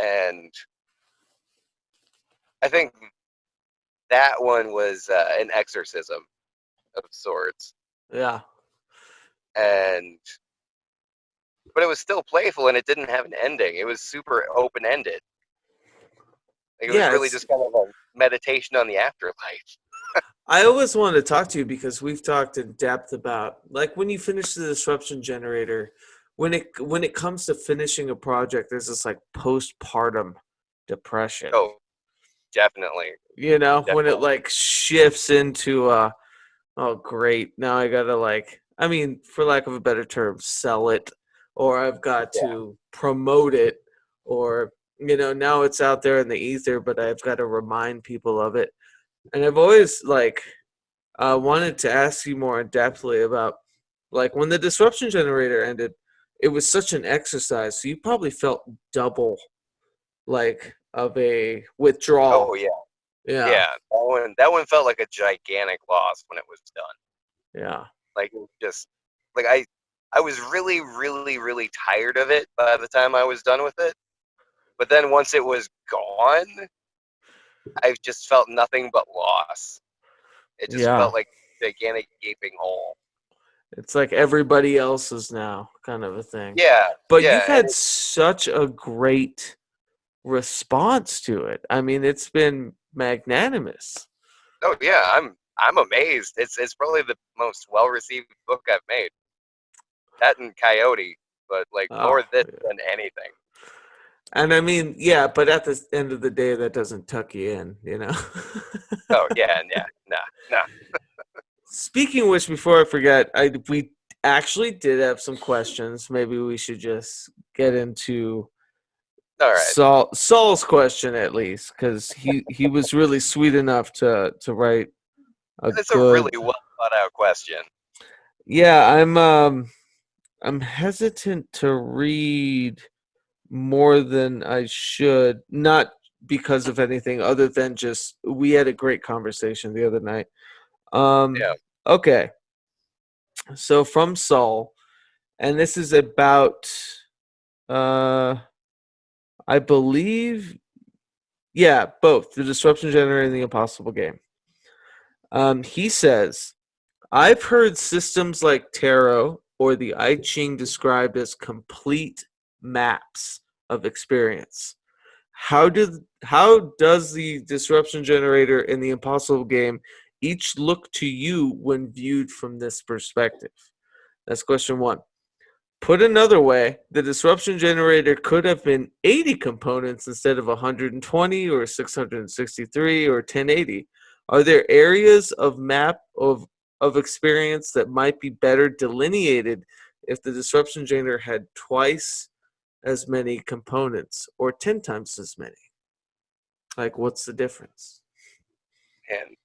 and I think that one was an exorcism of sorts, yeah, and but it was still playful and it didn't have an ending. It was super open ended. Like it was yeah. really It's just kind of a meditation on the afterlife. I always wanted to talk to you because we've talked in depth about like when you finish the disruption generator, when it comes to finishing a project, there's this like postpartum depression. Oh, definitely, When it definitely. like shifts into oh great, now I gotta like I mean, for lack of a better term, sell it, or I've got Yeah, to promote it, or now it's out there in the ether, but I've got to remind people of it. And I've always like wanted to ask you more in depthly about like when the disruption generator ended, it was such an exercise, so you probably felt double like of a oh withdrawal. yeah, Yeah, yeah. That one felt like a gigantic loss when it was done. yeah, Like it was just like I was really, really, really tired of it by the time I was done with it. But then once it was gone, I just felt nothing but loss. It just yeah. felt like a gigantic gaping hole. It's like everybody else's now, kind of a thing. Yeah, But yeah, you've and had such a great response to it. I mean, it's been magnanimous. oh yeah, I'm amazed. It's probably the most well received book I've made. That and Coyote, but like Oh, more this yeah. than anything. And I mean, yeah, but at the end of the day, that doesn't tuck you in. Oh yeah, and yeah, nah, nah. Speaking of which, before I forget, we actually did have some questions. Maybe we should just get into All right, Saul's question at least, because he was really sweet enough to write a it's a good. really well thought out question. Yeah, I'm hesitant to read more than I should, not because of anything other than just we had a great conversation the other night. Yeah. Okay. So from Saul, and this is about uh I believe, yeah, both the disruption generator and the impossible game. He says, I've heard systems like tarot or the I Ching described as complete maps of experience. How does the disruption generator and the impossible game each look to you when viewed from this perspective? That's question one. Put another way, the disruption generator could have been 80 components instead of 120 or 663 or 1080. Are there areas of map of experience that might be better delineated if the disruption generator had twice as many components or 10 times as many? Like, what's the difference? And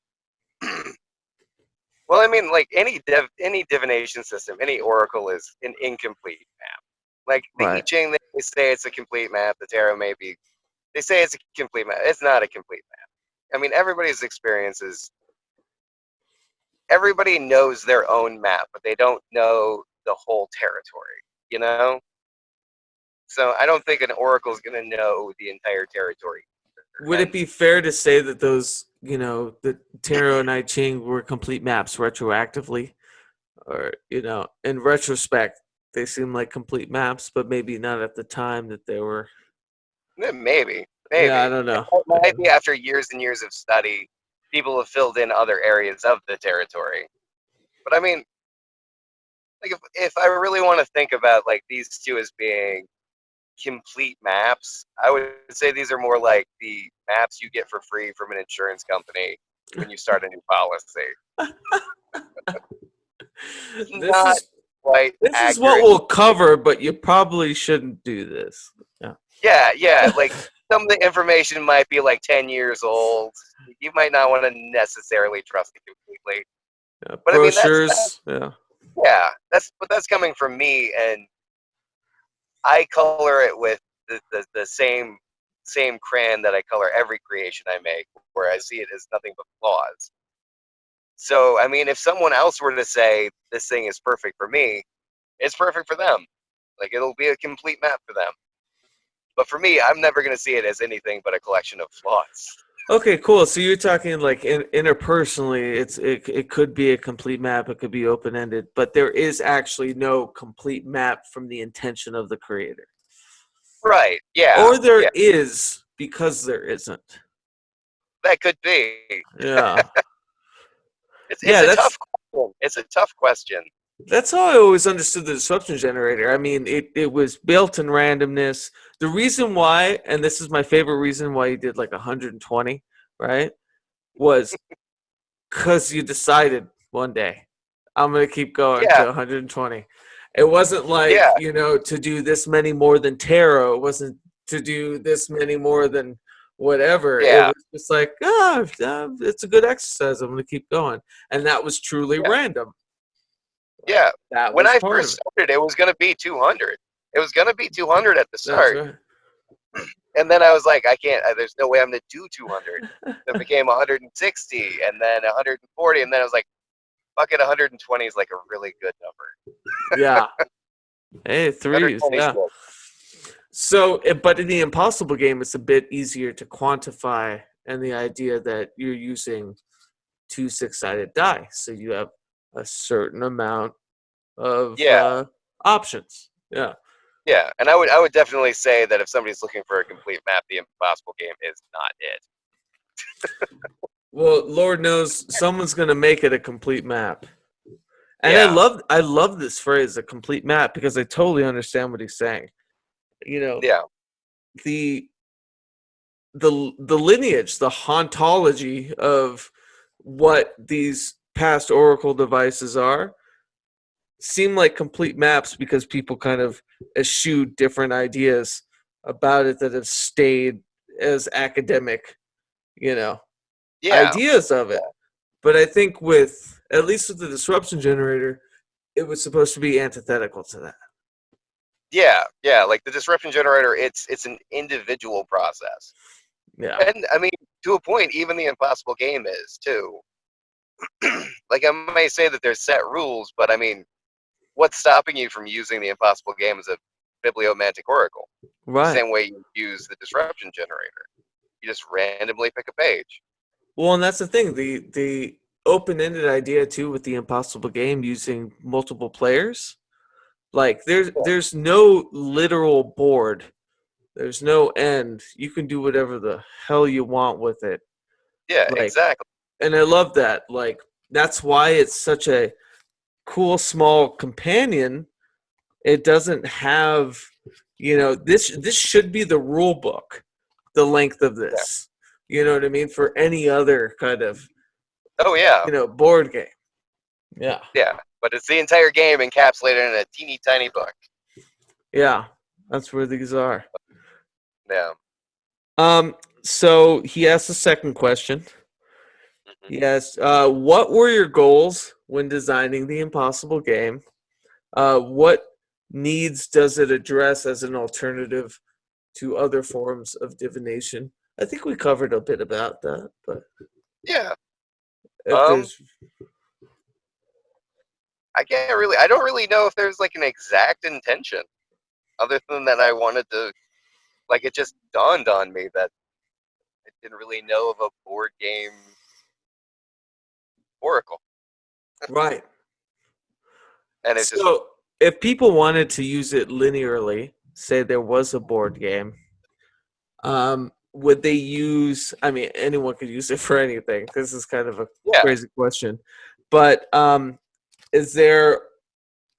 well, I mean, like any divination system, any oracle is an incomplete map. Like the I Right. Ching, they say it's a complete map. The tarot maybe they say it's a complete map. It's not a complete map. I mean, everybody's experiences. Everybody knows their own map, but they don't know the whole territory. You know. So I don't think an oracle is going to know the entire territory. Would it And be fair to say that those, the tarot and I Ching were complete maps retroactively? Or, in retrospect, they seem like complete maps, but maybe not at the time that they were. maybe, Yeah, I maybe don't know. it might be after years and years of study, people have filled in other areas of the territory. But I mean, like if I really want to think about like these two as being complete maps, I would say these are more like the maps you get for free from an insurance company when you start a new policy. It's This not is quite this is what accurate. we'll cover, but you probably shouldn't do this. Yeah. Yeah, yeah. Like some of the information might be like 10 years old. You might not want to necessarily trust it completely. Yeah. But I mean, that's Brochures. Yeah. yeah, that's coming from me, and I color it with the same crayon that I color every creation I make, where I see it as nothing but flaws. So I mean, if someone else were to say this thing is perfect for me, it's perfect for them. Like it'll be a complete map for them. But for me, I'm never going to see it as anything but a collection of flaws. Okay, cool. So you're talking like interpersonally, it could be a complete map, it could be open ended, but there is actually no complete map from the intention of the creator, Right? Yeah, or there yeah. is because there isn't. That could be. Yeah, It's yeah. a tough question. It's a tough question. That's how I always understood the disruption generator. I mean, it was built in randomness. The reason why, and this is my favorite reason why you did like 120, right? Was because you decided one day, I'm going to keep going to Yeah, 120. It wasn't like, yeah, to do this many more than tarot. It wasn't to do this many more than whatever. It yeah, was just like, it's a good exercise. I'm going to keep going. And that was truly yeah, random. Like, yeah. that When was I part of first it. started, it was going to be 200. It was going to be 200 at the That's start, right. and then I was like, I can't. There's no way I'm going to do 200. Then it became 160, and then 140, and then I was like, fuck it, 120 is like a really good number. Yeah. Hey, threes. 120 is Yeah. good. So, but in the impossible game, it's a bit easier to quantify, and the idea that you're using two six-sided die, so you have a certain amount of Yeah, options. Yeah. yeah, and I would definitely say that if somebody's looking for a complete map, the Impossible game is not it. Well, Lord knows someone's gonna make it a complete map. And Yeah, I love this phrase, a complete map, because I totally understand what he's saying. You know, yeah, the the lineage, the hauntology of what these past oracle devices are seem like complete maps because people kind of eschewed different ideas about it that have stayed as academic, you know, yeah, ideas of it. But I think with, at least with the disruption generator, it was supposed to be antithetical to that. Yeah, like the disruption generator, it's an individual process. Yeah. And I mean, to a point, even the impossible game is too. Like I may say that there's set rules, but I mean, what's stopping you from using the impossible game as a bibliomantic oracle? The Right. same way you use the disruption generator. You just randomly pick a page. Well, and that's the thing. The open-ended idea too with the impossible game using multiple players. Like there's no literal board. There's no end. You can do whatever the hell you want with it. Yeah, Like, exactly. and I love that. Like that's why it's such a cool small companion. It doesn't have, this should be the rule book, the length of Yeah. this. You know what I mean? For any other kind of, Oh yeah, board game. Yeah. yeah. But it's the entire game encapsulated in a teeny tiny book. Yeah. That's where these are. Yeah. So he asked the second question. Mhm. He asked, what were your goals when designing the impossible game? What needs does it address as an alternative to other forms of divination? I think we covered a bit about that, but Yeah. if there's I don't really know if there's like an exact intention, other than that I wanted to, like, it just dawned on me that I didn't really know of a board game oracle, right. and it just So if people wanted to use it linearly, say there was a board game, would they use, I mean, anyone could use it for anything. This is kind of a yeah, crazy question. But is there,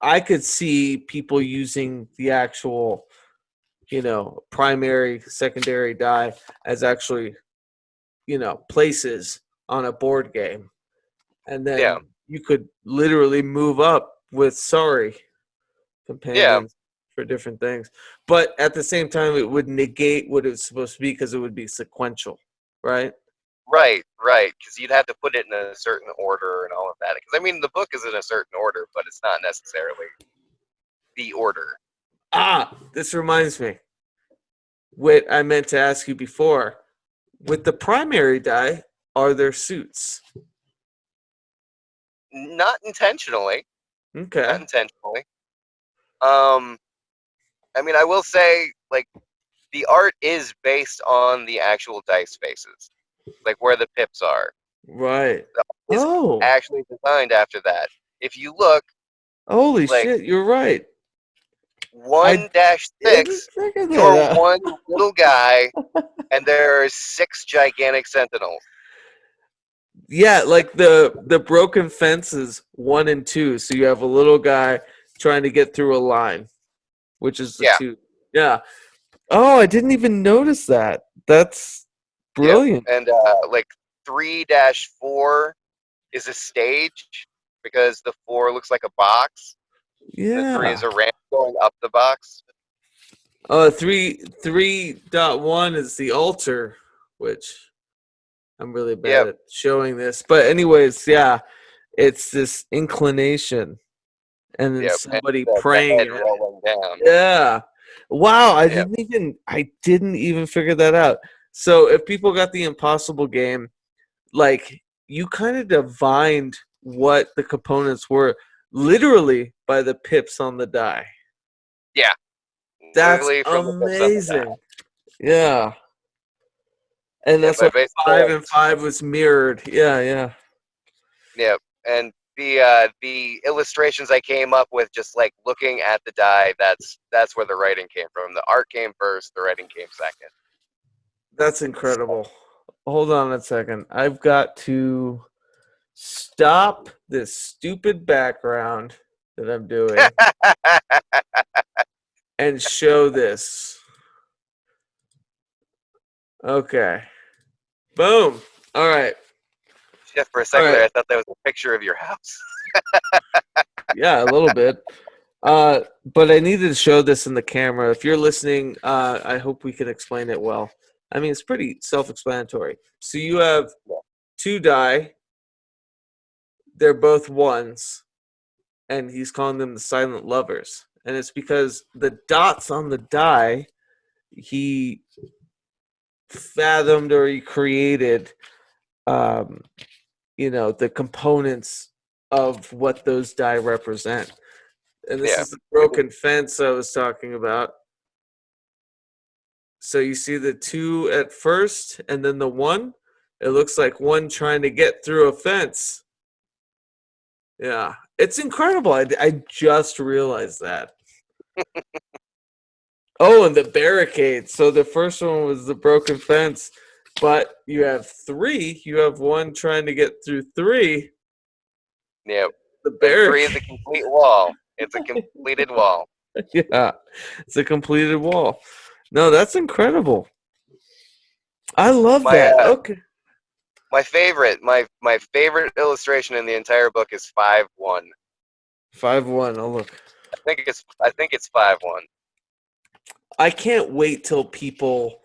I could see people using the actual, primary, secondary die as actually, places on a board game. And yeah, then you could literally move up with sorry yeah, companions for different things. But at the same time, it would negate what it's supposed to be because it would be sequential, right? right, because you'd have to put it in a certain order and all of that. Because I mean, the book is in a certain order, but it's not necessarily the order. This reminds me. What I meant to ask you before. With the primary die, are there suits? Not intentionally, not Okay. intentionally. Um, I mean, I will say, like, the art is based on the actual dice faces, like where the pips are. Right. Is Oh, actually designed after that. If you look, holy like shit, you're right. I 1-6, didn't figure you're that out. one little guy, and there are 6 gigantic sentinels. Yeah, like the broken fences 1 and 2. So you have a little guy trying to get through a line, which is the Yeah, two. Yeah. Oh, I didn't even notice that. That's yep. brilliant. And like 3-4 is a stage because the 4 looks like a box, and the 3 is Yeah. a ramp going up the box. 3.1 is the altar, which I'm really bad Yep, at showing this. But anyways, yeah, it's this inclination and then yep. And somebody the praying head at it. rolling down. Yeah. Wow, Yep. I didn't even figure that out. So if people got the impossible game, like you kind of divined what the components were literally by the pips on the die. Yeah. That's Literally from the pips on the die. amazing. Yeah. And Yep. that's I why basically, 5 and 5 was mirrored. Yeah, yeah. yep. And the illustrations I came up with, just like looking at the die, that's where the writing came from. The art came first, the writing came second. That's incredible. Hold on a second. I've got to stop this stupid background that I'm doing and show this. Okay. Boom. All right. Just for a All second there, right. I thought that was a picture of your house. Yeah, a little bit. But I needed to show this in the camera. If you're listening, I hope we can explain it well. I mean, it's pretty self-explanatory. So you have 2 die. They're both ones. and he's calling them the silent lovers. And it's because the dots on the die he fathomed or he created, um, the components of what those die represent. And this Yeah. is the broken fence I was talking about. So you see the 2 at first and then the 1. It looks like one trying to get through a fence. Yeah, it's incredible. I just realized that. Oh, and the barricade. So the first one was the broken fence, but you have 3. You have one trying to get through 3. Yeah. The And 3 is barricade. a complete wall. It's a completed wall. Yeah, it's a completed wall. No, that's incredible. I love My that. Okay. my favorite illustration in the entire book is 5-1. 5-1. Oh, look. I think it's 5-1. I can't wait till people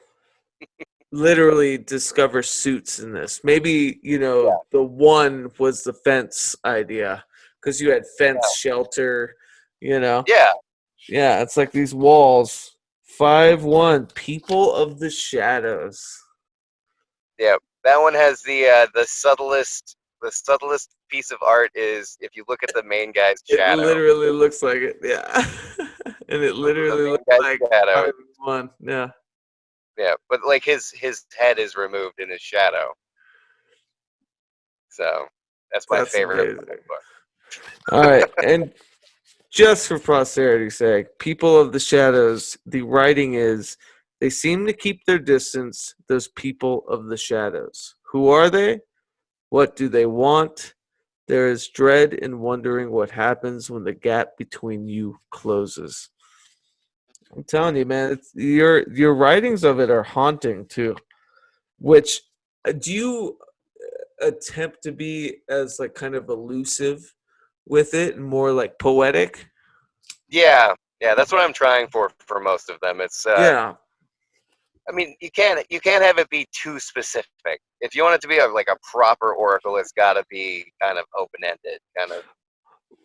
literally discover suits in this. Maybe, Yeah. the 1 was the fence idea because you had fence, Yeah. shelter, Yeah. Yeah, it's like these walls. 5-1. People of the shadows. Yeah. That one has the subtlest piece of art is if you look at the main guy's It shadow. literally looks like it. Yeah. And it The literally main looks guy's like shadow. 5-1. Yeah. Yeah, but like his head is removed in his shadow. So that's my That's favorite of amazing. the book. All right. And just for posterity's sake, people of the shadows, the writing is they seem to keep their distance, those people of the shadows. Who are they? What do they want? There is dread in wondering what happens when the gap between you closes. I'm telling you, man, your writings of it are haunting too. Which do you attempt to be as like kind of elusive with it and more like poetic? Yeah, yeah, that's what I'm trying for most of them. It's Yeah, I mean, you can't have it be too specific. If you want it to be like a proper oracle, it's got to be kind of open ended, kind of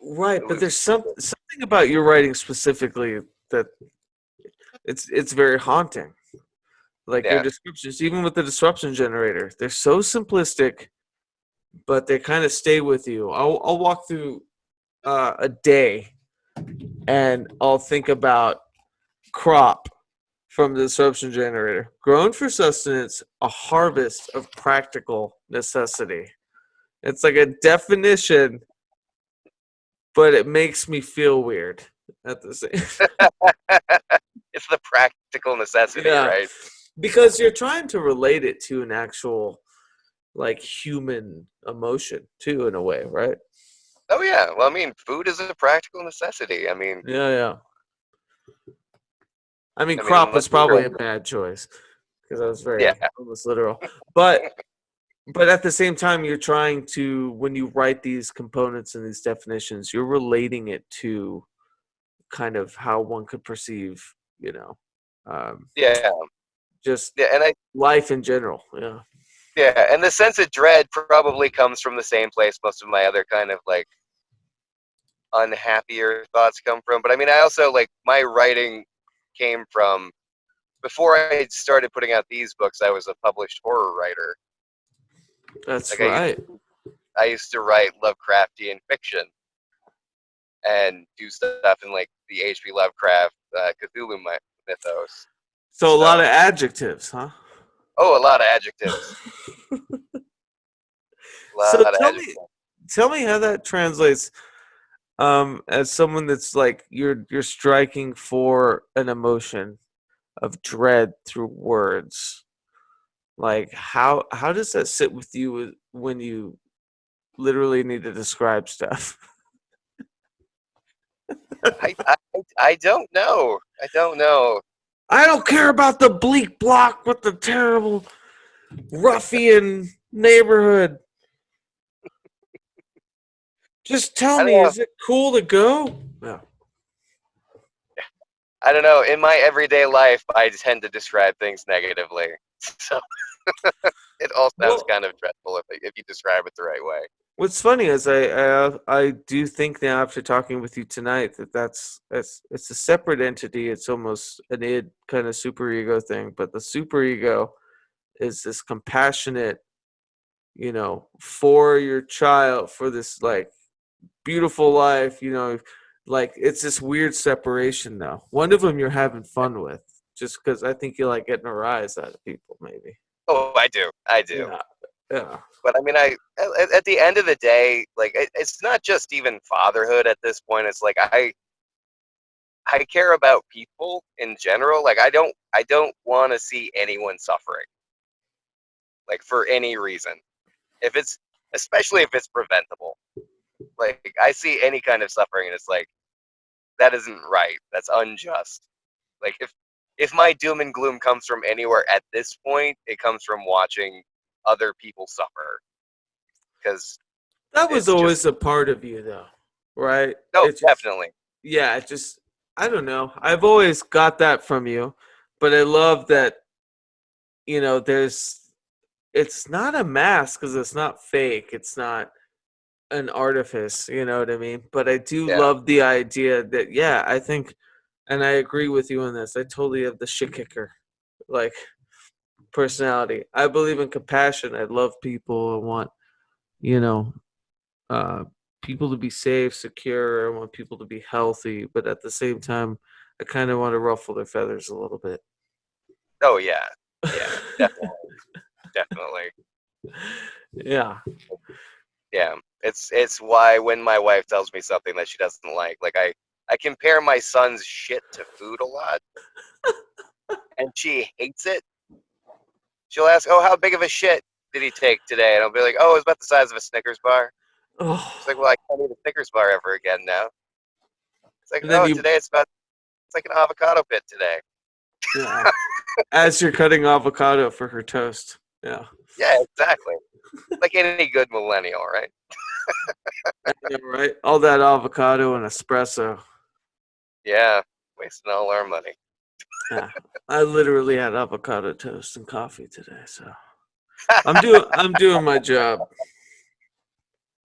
right. But loose. there's something about your writing specifically that it's very haunting. Like your Yeah, descriptions, even with the disruption generator, they're so simplistic, but they kind of stay with you. I'll walk through a day, and I'll think about crop from the disruption generator, grown for sustenance, a harvest of practical necessity. It's like a definition, but it makes me feel weird at the same. it's the practical necessity, Yeah, right? because you're trying to relate it to an actual like human emotion too, in a way, right? Oh yeah. Well, I mean, food is a practical necessity. Yeah, yeah. I mean, I mean, crop was let's be real. probably a bad choice because I was Yeah, very almost literal, but at the same time, you're trying to when you write these components and these definitions, you're relating it to kind of how one could perceive, um, yeah, just yeah, and life in general. Yeah. and the sense of dread probably comes from the same place most of my other kind of like unhappier thoughts come from. But I mean, I also like my writing came from before I started putting out these books. I was a published horror writer. That's Like right. I used to write Lovecraftian fiction and do stuff in like the H.P. Lovecraft Cthulhu mythos. So a lot So of adjectives, huh? a lot of adjectives, a So lot of adjectives. tell me how that translates, as someone that's like you're striking for an emotion of dread through words. Like how does that sit with you when you literally need to describe stuff? I, I I don't know. I don't know. I don't care about the bleak block with the terrible ruffian neighborhood. Just tell I don't me, know. is it cool to go? No. I don't know. In my everyday life, I tend to describe things negatively. So it all sounds Well, kind of dreadful if you describe it the right way. What's funny is I do think now after talking with you tonight that that's it's a separate entity. It's almost an id kind of superego thing, but the superego is this compassionate, for your child, for this like beautiful life, like it's this weird separation now. One of them you're having fun with, just because I think you like getting a rise out of people, maybe. Oh, I do. Yeah, yeah. But I mean, at the end of the day, like it's not just even fatherhood at this point. It's like I care about people in general. Like I don't want to see anyone suffering, like for any reason. If it's especially if it's preventable. Like I see any kind of suffering, and it's like that isn't right. That's unjust. Like if my doom and gloom comes from anywhere at this point, it comes from watching other people suffer because That was it's just always a part of you, though, right? no, It just, definitely. yeah, it just, I don't know. I've always got that from you, but I love that, there's, it's not a mask because it's not fake. It's not an artifice, you know what I mean? But I do Yeah. love the idea that, yeah, I think, and I agree with you on this. I totally have the shit kicker, like, personality. I believe in compassion. I love people. I want, you know, uh, people to be safe, secure. I want people to be healthy, but at the same time, I kind of want to ruffle their feathers a little bit. Oh yeah. Yeah. Definitely. Definitely. Yeah. Yeah. It's why when my wife tells me something that she doesn't like I compare my son's shit to food a lot, and she hates it. She'll ask, "Oh, how big of a shit did he take today?" And I'll be like, "Oh, it was about the size of a Snickers bar." She's like, Oh, "Well, I can't eat a Snickers bar ever again now." It's like, and then "Oh, you, today it's like an avocado pit today." yeah, as you're cutting avocado for her toast. Yeah. Yeah, exactly. Like any good millennial, right? I know, right? All that avocado and espresso. Yeah, wasting all our money. Yeah. I literally had avocado toast and coffee today, so I'm doing my job.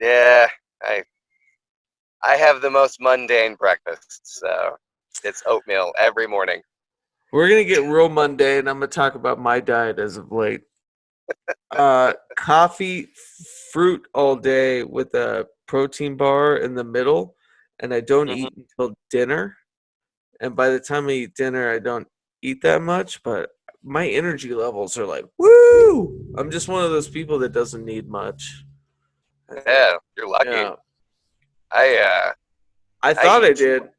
Yeah, I I have the most mundane breakfast, so it's oatmeal every morning. We're gonna get real mundane. I'm gonna talk about my diet as of late. Coffee, fruit all day with a protein bar in the middle, and I don't Hmm. eat until dinner. And by the time I eat dinner, I don't eat that much, but my energy levels are like, woo! I'm just one of those people that doesn't need much, I think. Yeah, you're lucky. Yeah. I uh I I thought I eat too did. much.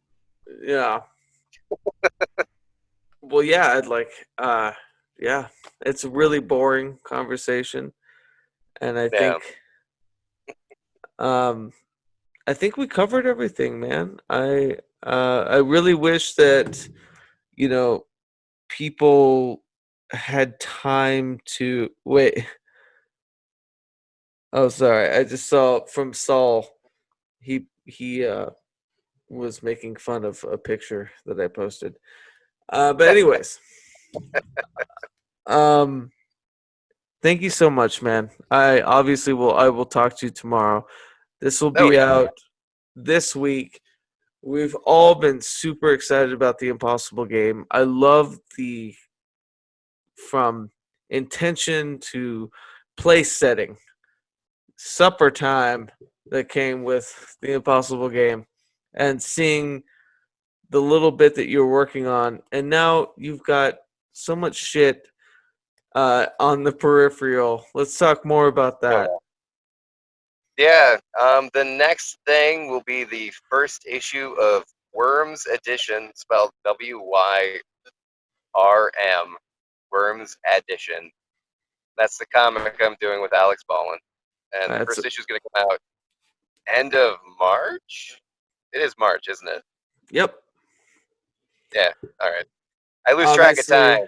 Yeah. Well, yeah, I'd like, yeah, it's a really boring conversation. And Yeah. um, I think we covered everything, man. I really wish that, you know, people had time to wait. Oh, sorry. I just saw from Saul. He was making fun of a picture that I posted. But anyways, um, thank you so much, man. I will talk to you tomorrow. This will Oh be yeah. out this week. We've all been super excited about the Impossible game. I love the from intention to place setting, supper time that came with the Impossible game, and seeing the little bit that you're working on, and now you've got so much shit on the peripheral. Let's talk more about Oh that. yeah. Yeah. The next thing will be the first issue of Worms Edition, spelled WYRM. Worms Edition. That's the comic I'm doing with Alex Ballin, and the That's first issue is going to come out end of March. It is March, isn't it? yep. Yeah. All right. I lose track of Obviously, time.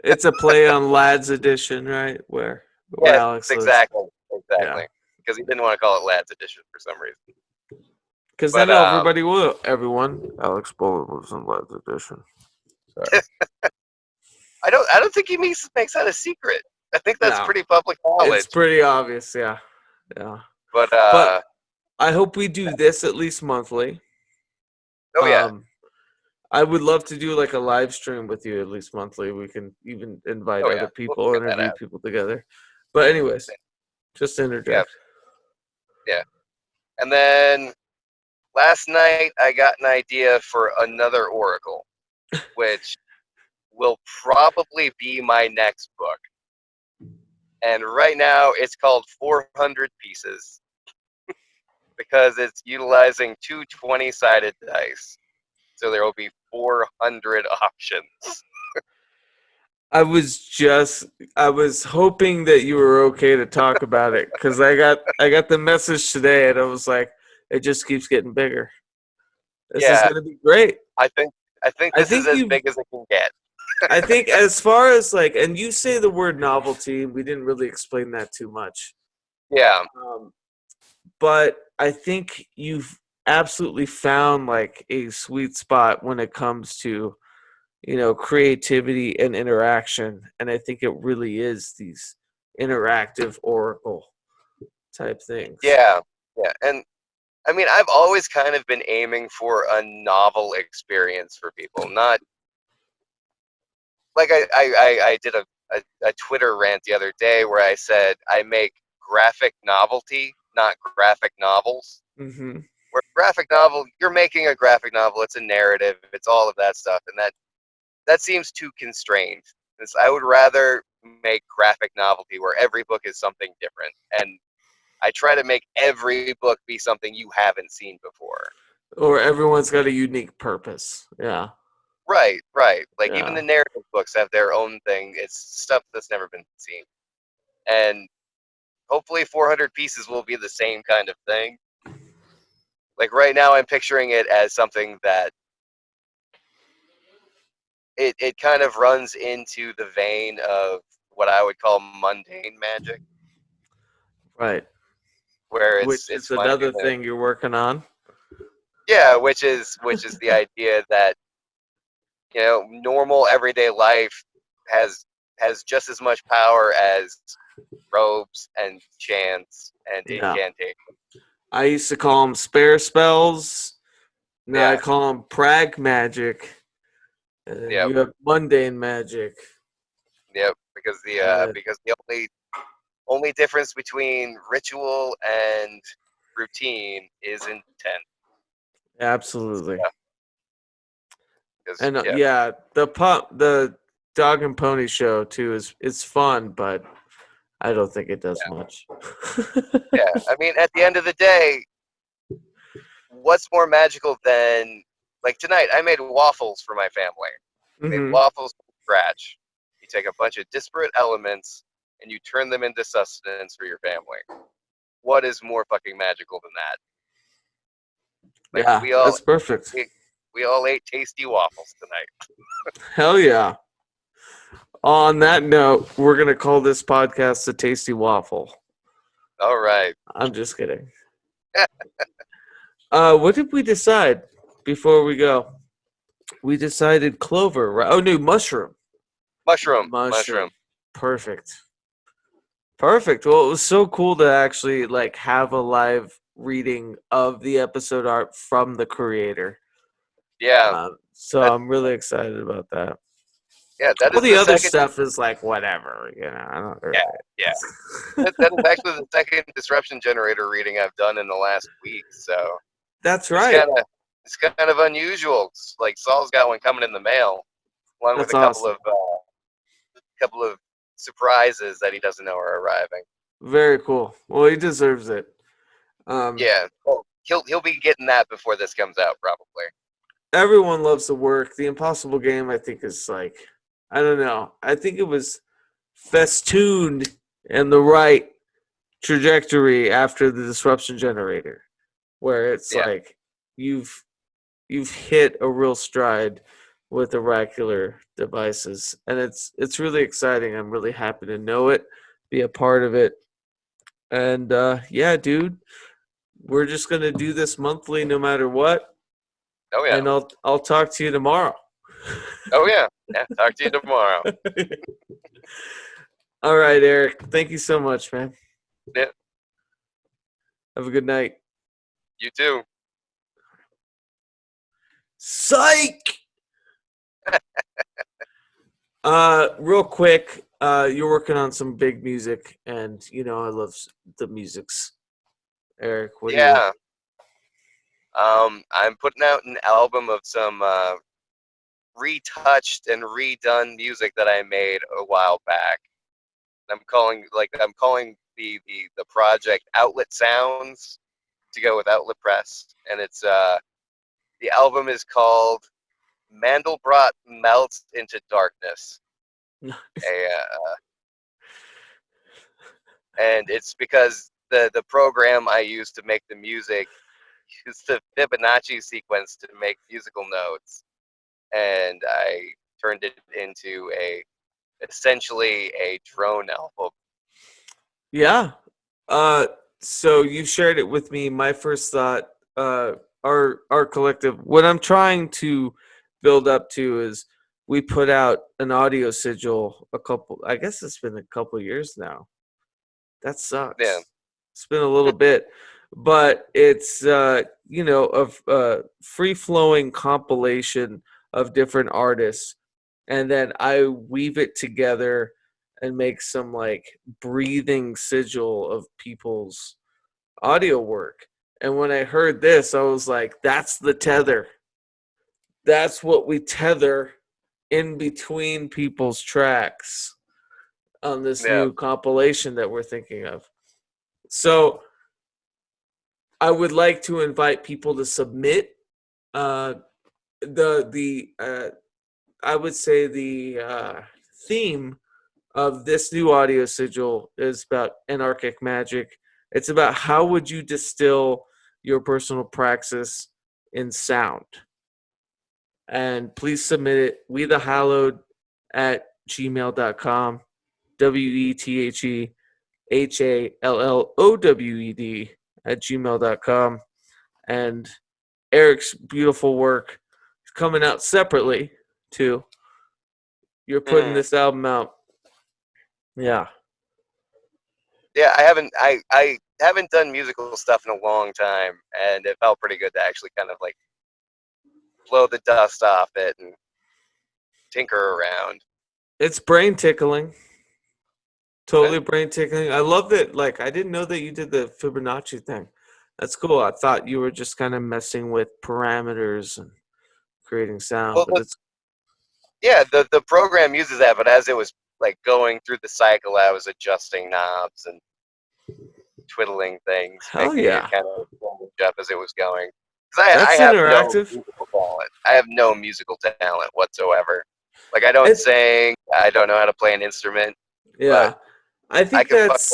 it's a play on Lads Edition, right? Where Yes, Alex lives. exactly, Yeah, exactly. Because he didn't want to call it Lads Edition for some reason. because I But know everybody will. Everyone, Alex Bullen lives in Lads Edition. Sorry. I don't think he makes that a secret. I think that's No, pretty public it's knowledge. pretty obvious. Yeah, yeah. But But I hope we do this at least monthly. oh yeah, I would love to do like a live stream with you at least monthly. We can even invite oh yeah, other we'll people, figure that interview out. people together. But anyways, just to Yeah, interject. yeah. And then last night I got an idea for another oracle, which will probably be my next book. And right now it's called 400 Pieces because it's utilizing two 20-sided dice. So there will be 400 options. I was hoping that you were okay to talk about it because I got the message today and I was like, it just keeps getting bigger. This is Yeah, gonna be great. I think I this is think as you big as it can get. I think as far as like, and you say the word novelty, we didn't really explain that too much. Yeah, But I think you've absolutely found like a sweet spot when it comes to, creativity and interaction. And I think it really is these interactive oracle type things. yeah, yeah. And I mean, I've always kind of been aiming for a novel experience for people, not like I did a Twitter rant the other day where I said I make graphic novelty, not graphic novels. Mm-hmm. Where graphic novel, you're making a graphic novel, it's a narrative, it's all of that stuff, and that seems too constrained. I would rather make graphic novelty where every book is something different, and I try to make every book be something you haven't seen before. Or everyone's got a unique purpose. Yeah. Right, right. Like even Yeah. the narrative books have their own thing. It's stuff that's never been seen. And hopefully 400 Pieces will be the same kind of thing. Like right now I'm picturing it as something that it kind of runs into the vein of what I would call mundane magic, Right. where Which it's is fun another to, thing you're working on. yeah, which is the idea that normal everyday life has just as much power as robes and chants and Yeah. incantations. I used to call them spare spells. Now I Yeah, call them Pragmagick. And then yep, you have mundane magic. yep. Uh, Because the only difference between ritual and routine is intent. absolutely. Yeah, because And yeah, yeah, the dog and pony show too is it's fun, but I don't think it does much. yeah. I mean, at the end of the day, what's more magical than like tonight? I made waffles for my family. Made Hmm. waffles from scratch. You take a bunch of disparate elements and you turn them into sustenance for your family. What is more fucking magical than that? Like Yeah, that's perfect. we all ate tasty waffles tonight. Hell yeah. On that note, we're gonna call this podcast the Tasty Waffle. All right. I'm just kidding. What did we decide before we go? We decided clover, right? Oh no, mushroom. Mushroom. Perfect. Perfect. Well, it was so cool to actually like have a live reading of the episode art from the creator. Yeah, So that I'm really excited about that. that All is the the other second. stuff is like whatever, I don't Yeah, really. yeah. That is actually the second disruption generator reading I've done in the last week. So That's it's right. kind of unusual. Like Saul's got one coming in the mail, along with That's a awesome. couple of surprises that he doesn't know are arriving. Very cool. Well, he deserves it. Um, Yeah. Well, he'll be getting that before this comes out, probably. Everyone loves the work. The Impossible Game, I think, is like, I don't know. I think it was festooned in the right trajectory after the disruption generator, where it's Yeah. like you've hit a real stride with oracular devices, and it's really exciting. I'm really happy to know it, be a part of it, and yeah, dude, we're just gonna do this monthly, no matter what. Oh yeah. And I'll talk to you tomorrow. Oh yeah. Yeah. Talk to you tomorrow. All right, Eric. Thank you so much, man. Yeah. Have a good night. You too. Psych! Real quick, you're working on some big music, and you know I love the musics. Eric, what do you? Yeah. I'm putting out an album of some retouched and redone music that I made a while back. I'm calling the project Outlet Sounds to go with Outlet Press, and it's the album is called Mandelbrot Melts into Darkness. And it's because the program I use to make the music used the Fibonacci sequence to make musical notes, and I turned it into essentially a drone album. Yeah. So you shared it with me. My first thought, our collective, what I'm trying to build up to is we put out an audio sigil I guess it's been a couple years now. That sucks. Yeah. It's been a little bit, but it's you know, a free flowing compilation of different artists, and then I weave it together and make some like breathing sigil of people's audio work. And when I heard this, I was like, that's the tether. That's what we tether in between people's tracks on this new compilation that we're thinking of. So I would like to invite people to submit the I would say the theme of this new audio sigil is about anarchic magic. It's about how would you distill your personal praxis in sound. And please submit it. We the Hallowed at gmail.com. WETHEHALLOWED at gmail.com. And Eric's beautiful work is coming out separately too. You're putting this album out. Yeah. Yeah, I haven't done musical stuff in a long time, and it felt pretty good to actually kind of like blow the dust off it and tinker around. It's brain tickling. Totally brain tickling. I love that. Like, I didn't know that you did the Fibonacci thing. That's cool. I thought you were just kind of messing with parameters and creating sound. Well, but it's yeah, the program uses that, but as it was like going through the cycle, I was adjusting knobs and twiddling things, making it kind of up as it was going. I have interactive. No musical talent. I have no musical talent whatsoever. Like, I don't sing. I don't know how to play an instrument. Yeah, I think that's.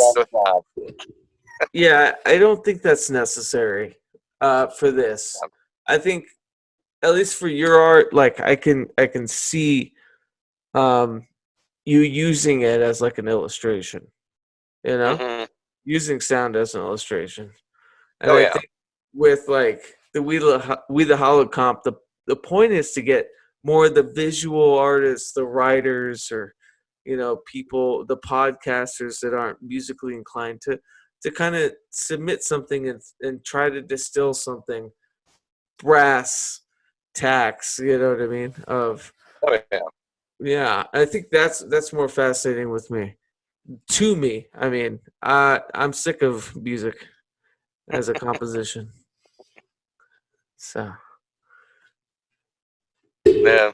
Yeah, I don't think that's necessary for this. I think, at least for your art, like I can see you using it as like an illustration, you know, using sound as an illustration. And I think with like the We the Hallowed comp, the point is to get more of the visual artists, the writers, or you know, people, the podcasters that aren't musically inclined to kind of submit something and try to distill something brass tacks, you know what I mean? Yeah, I think that's more fascinating with me. To me, I mean, I'm sick of music as a composition. So yeah.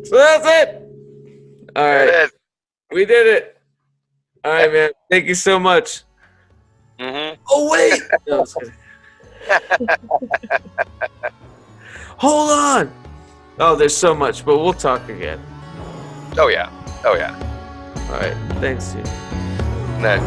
So that's it. All right, we did it. All right, man. Thank you so much. Oh wait. No, I was kidding. Hold on. Oh, there's so much, but we'll talk again. Oh yeah. All right. Thanks, dude. No.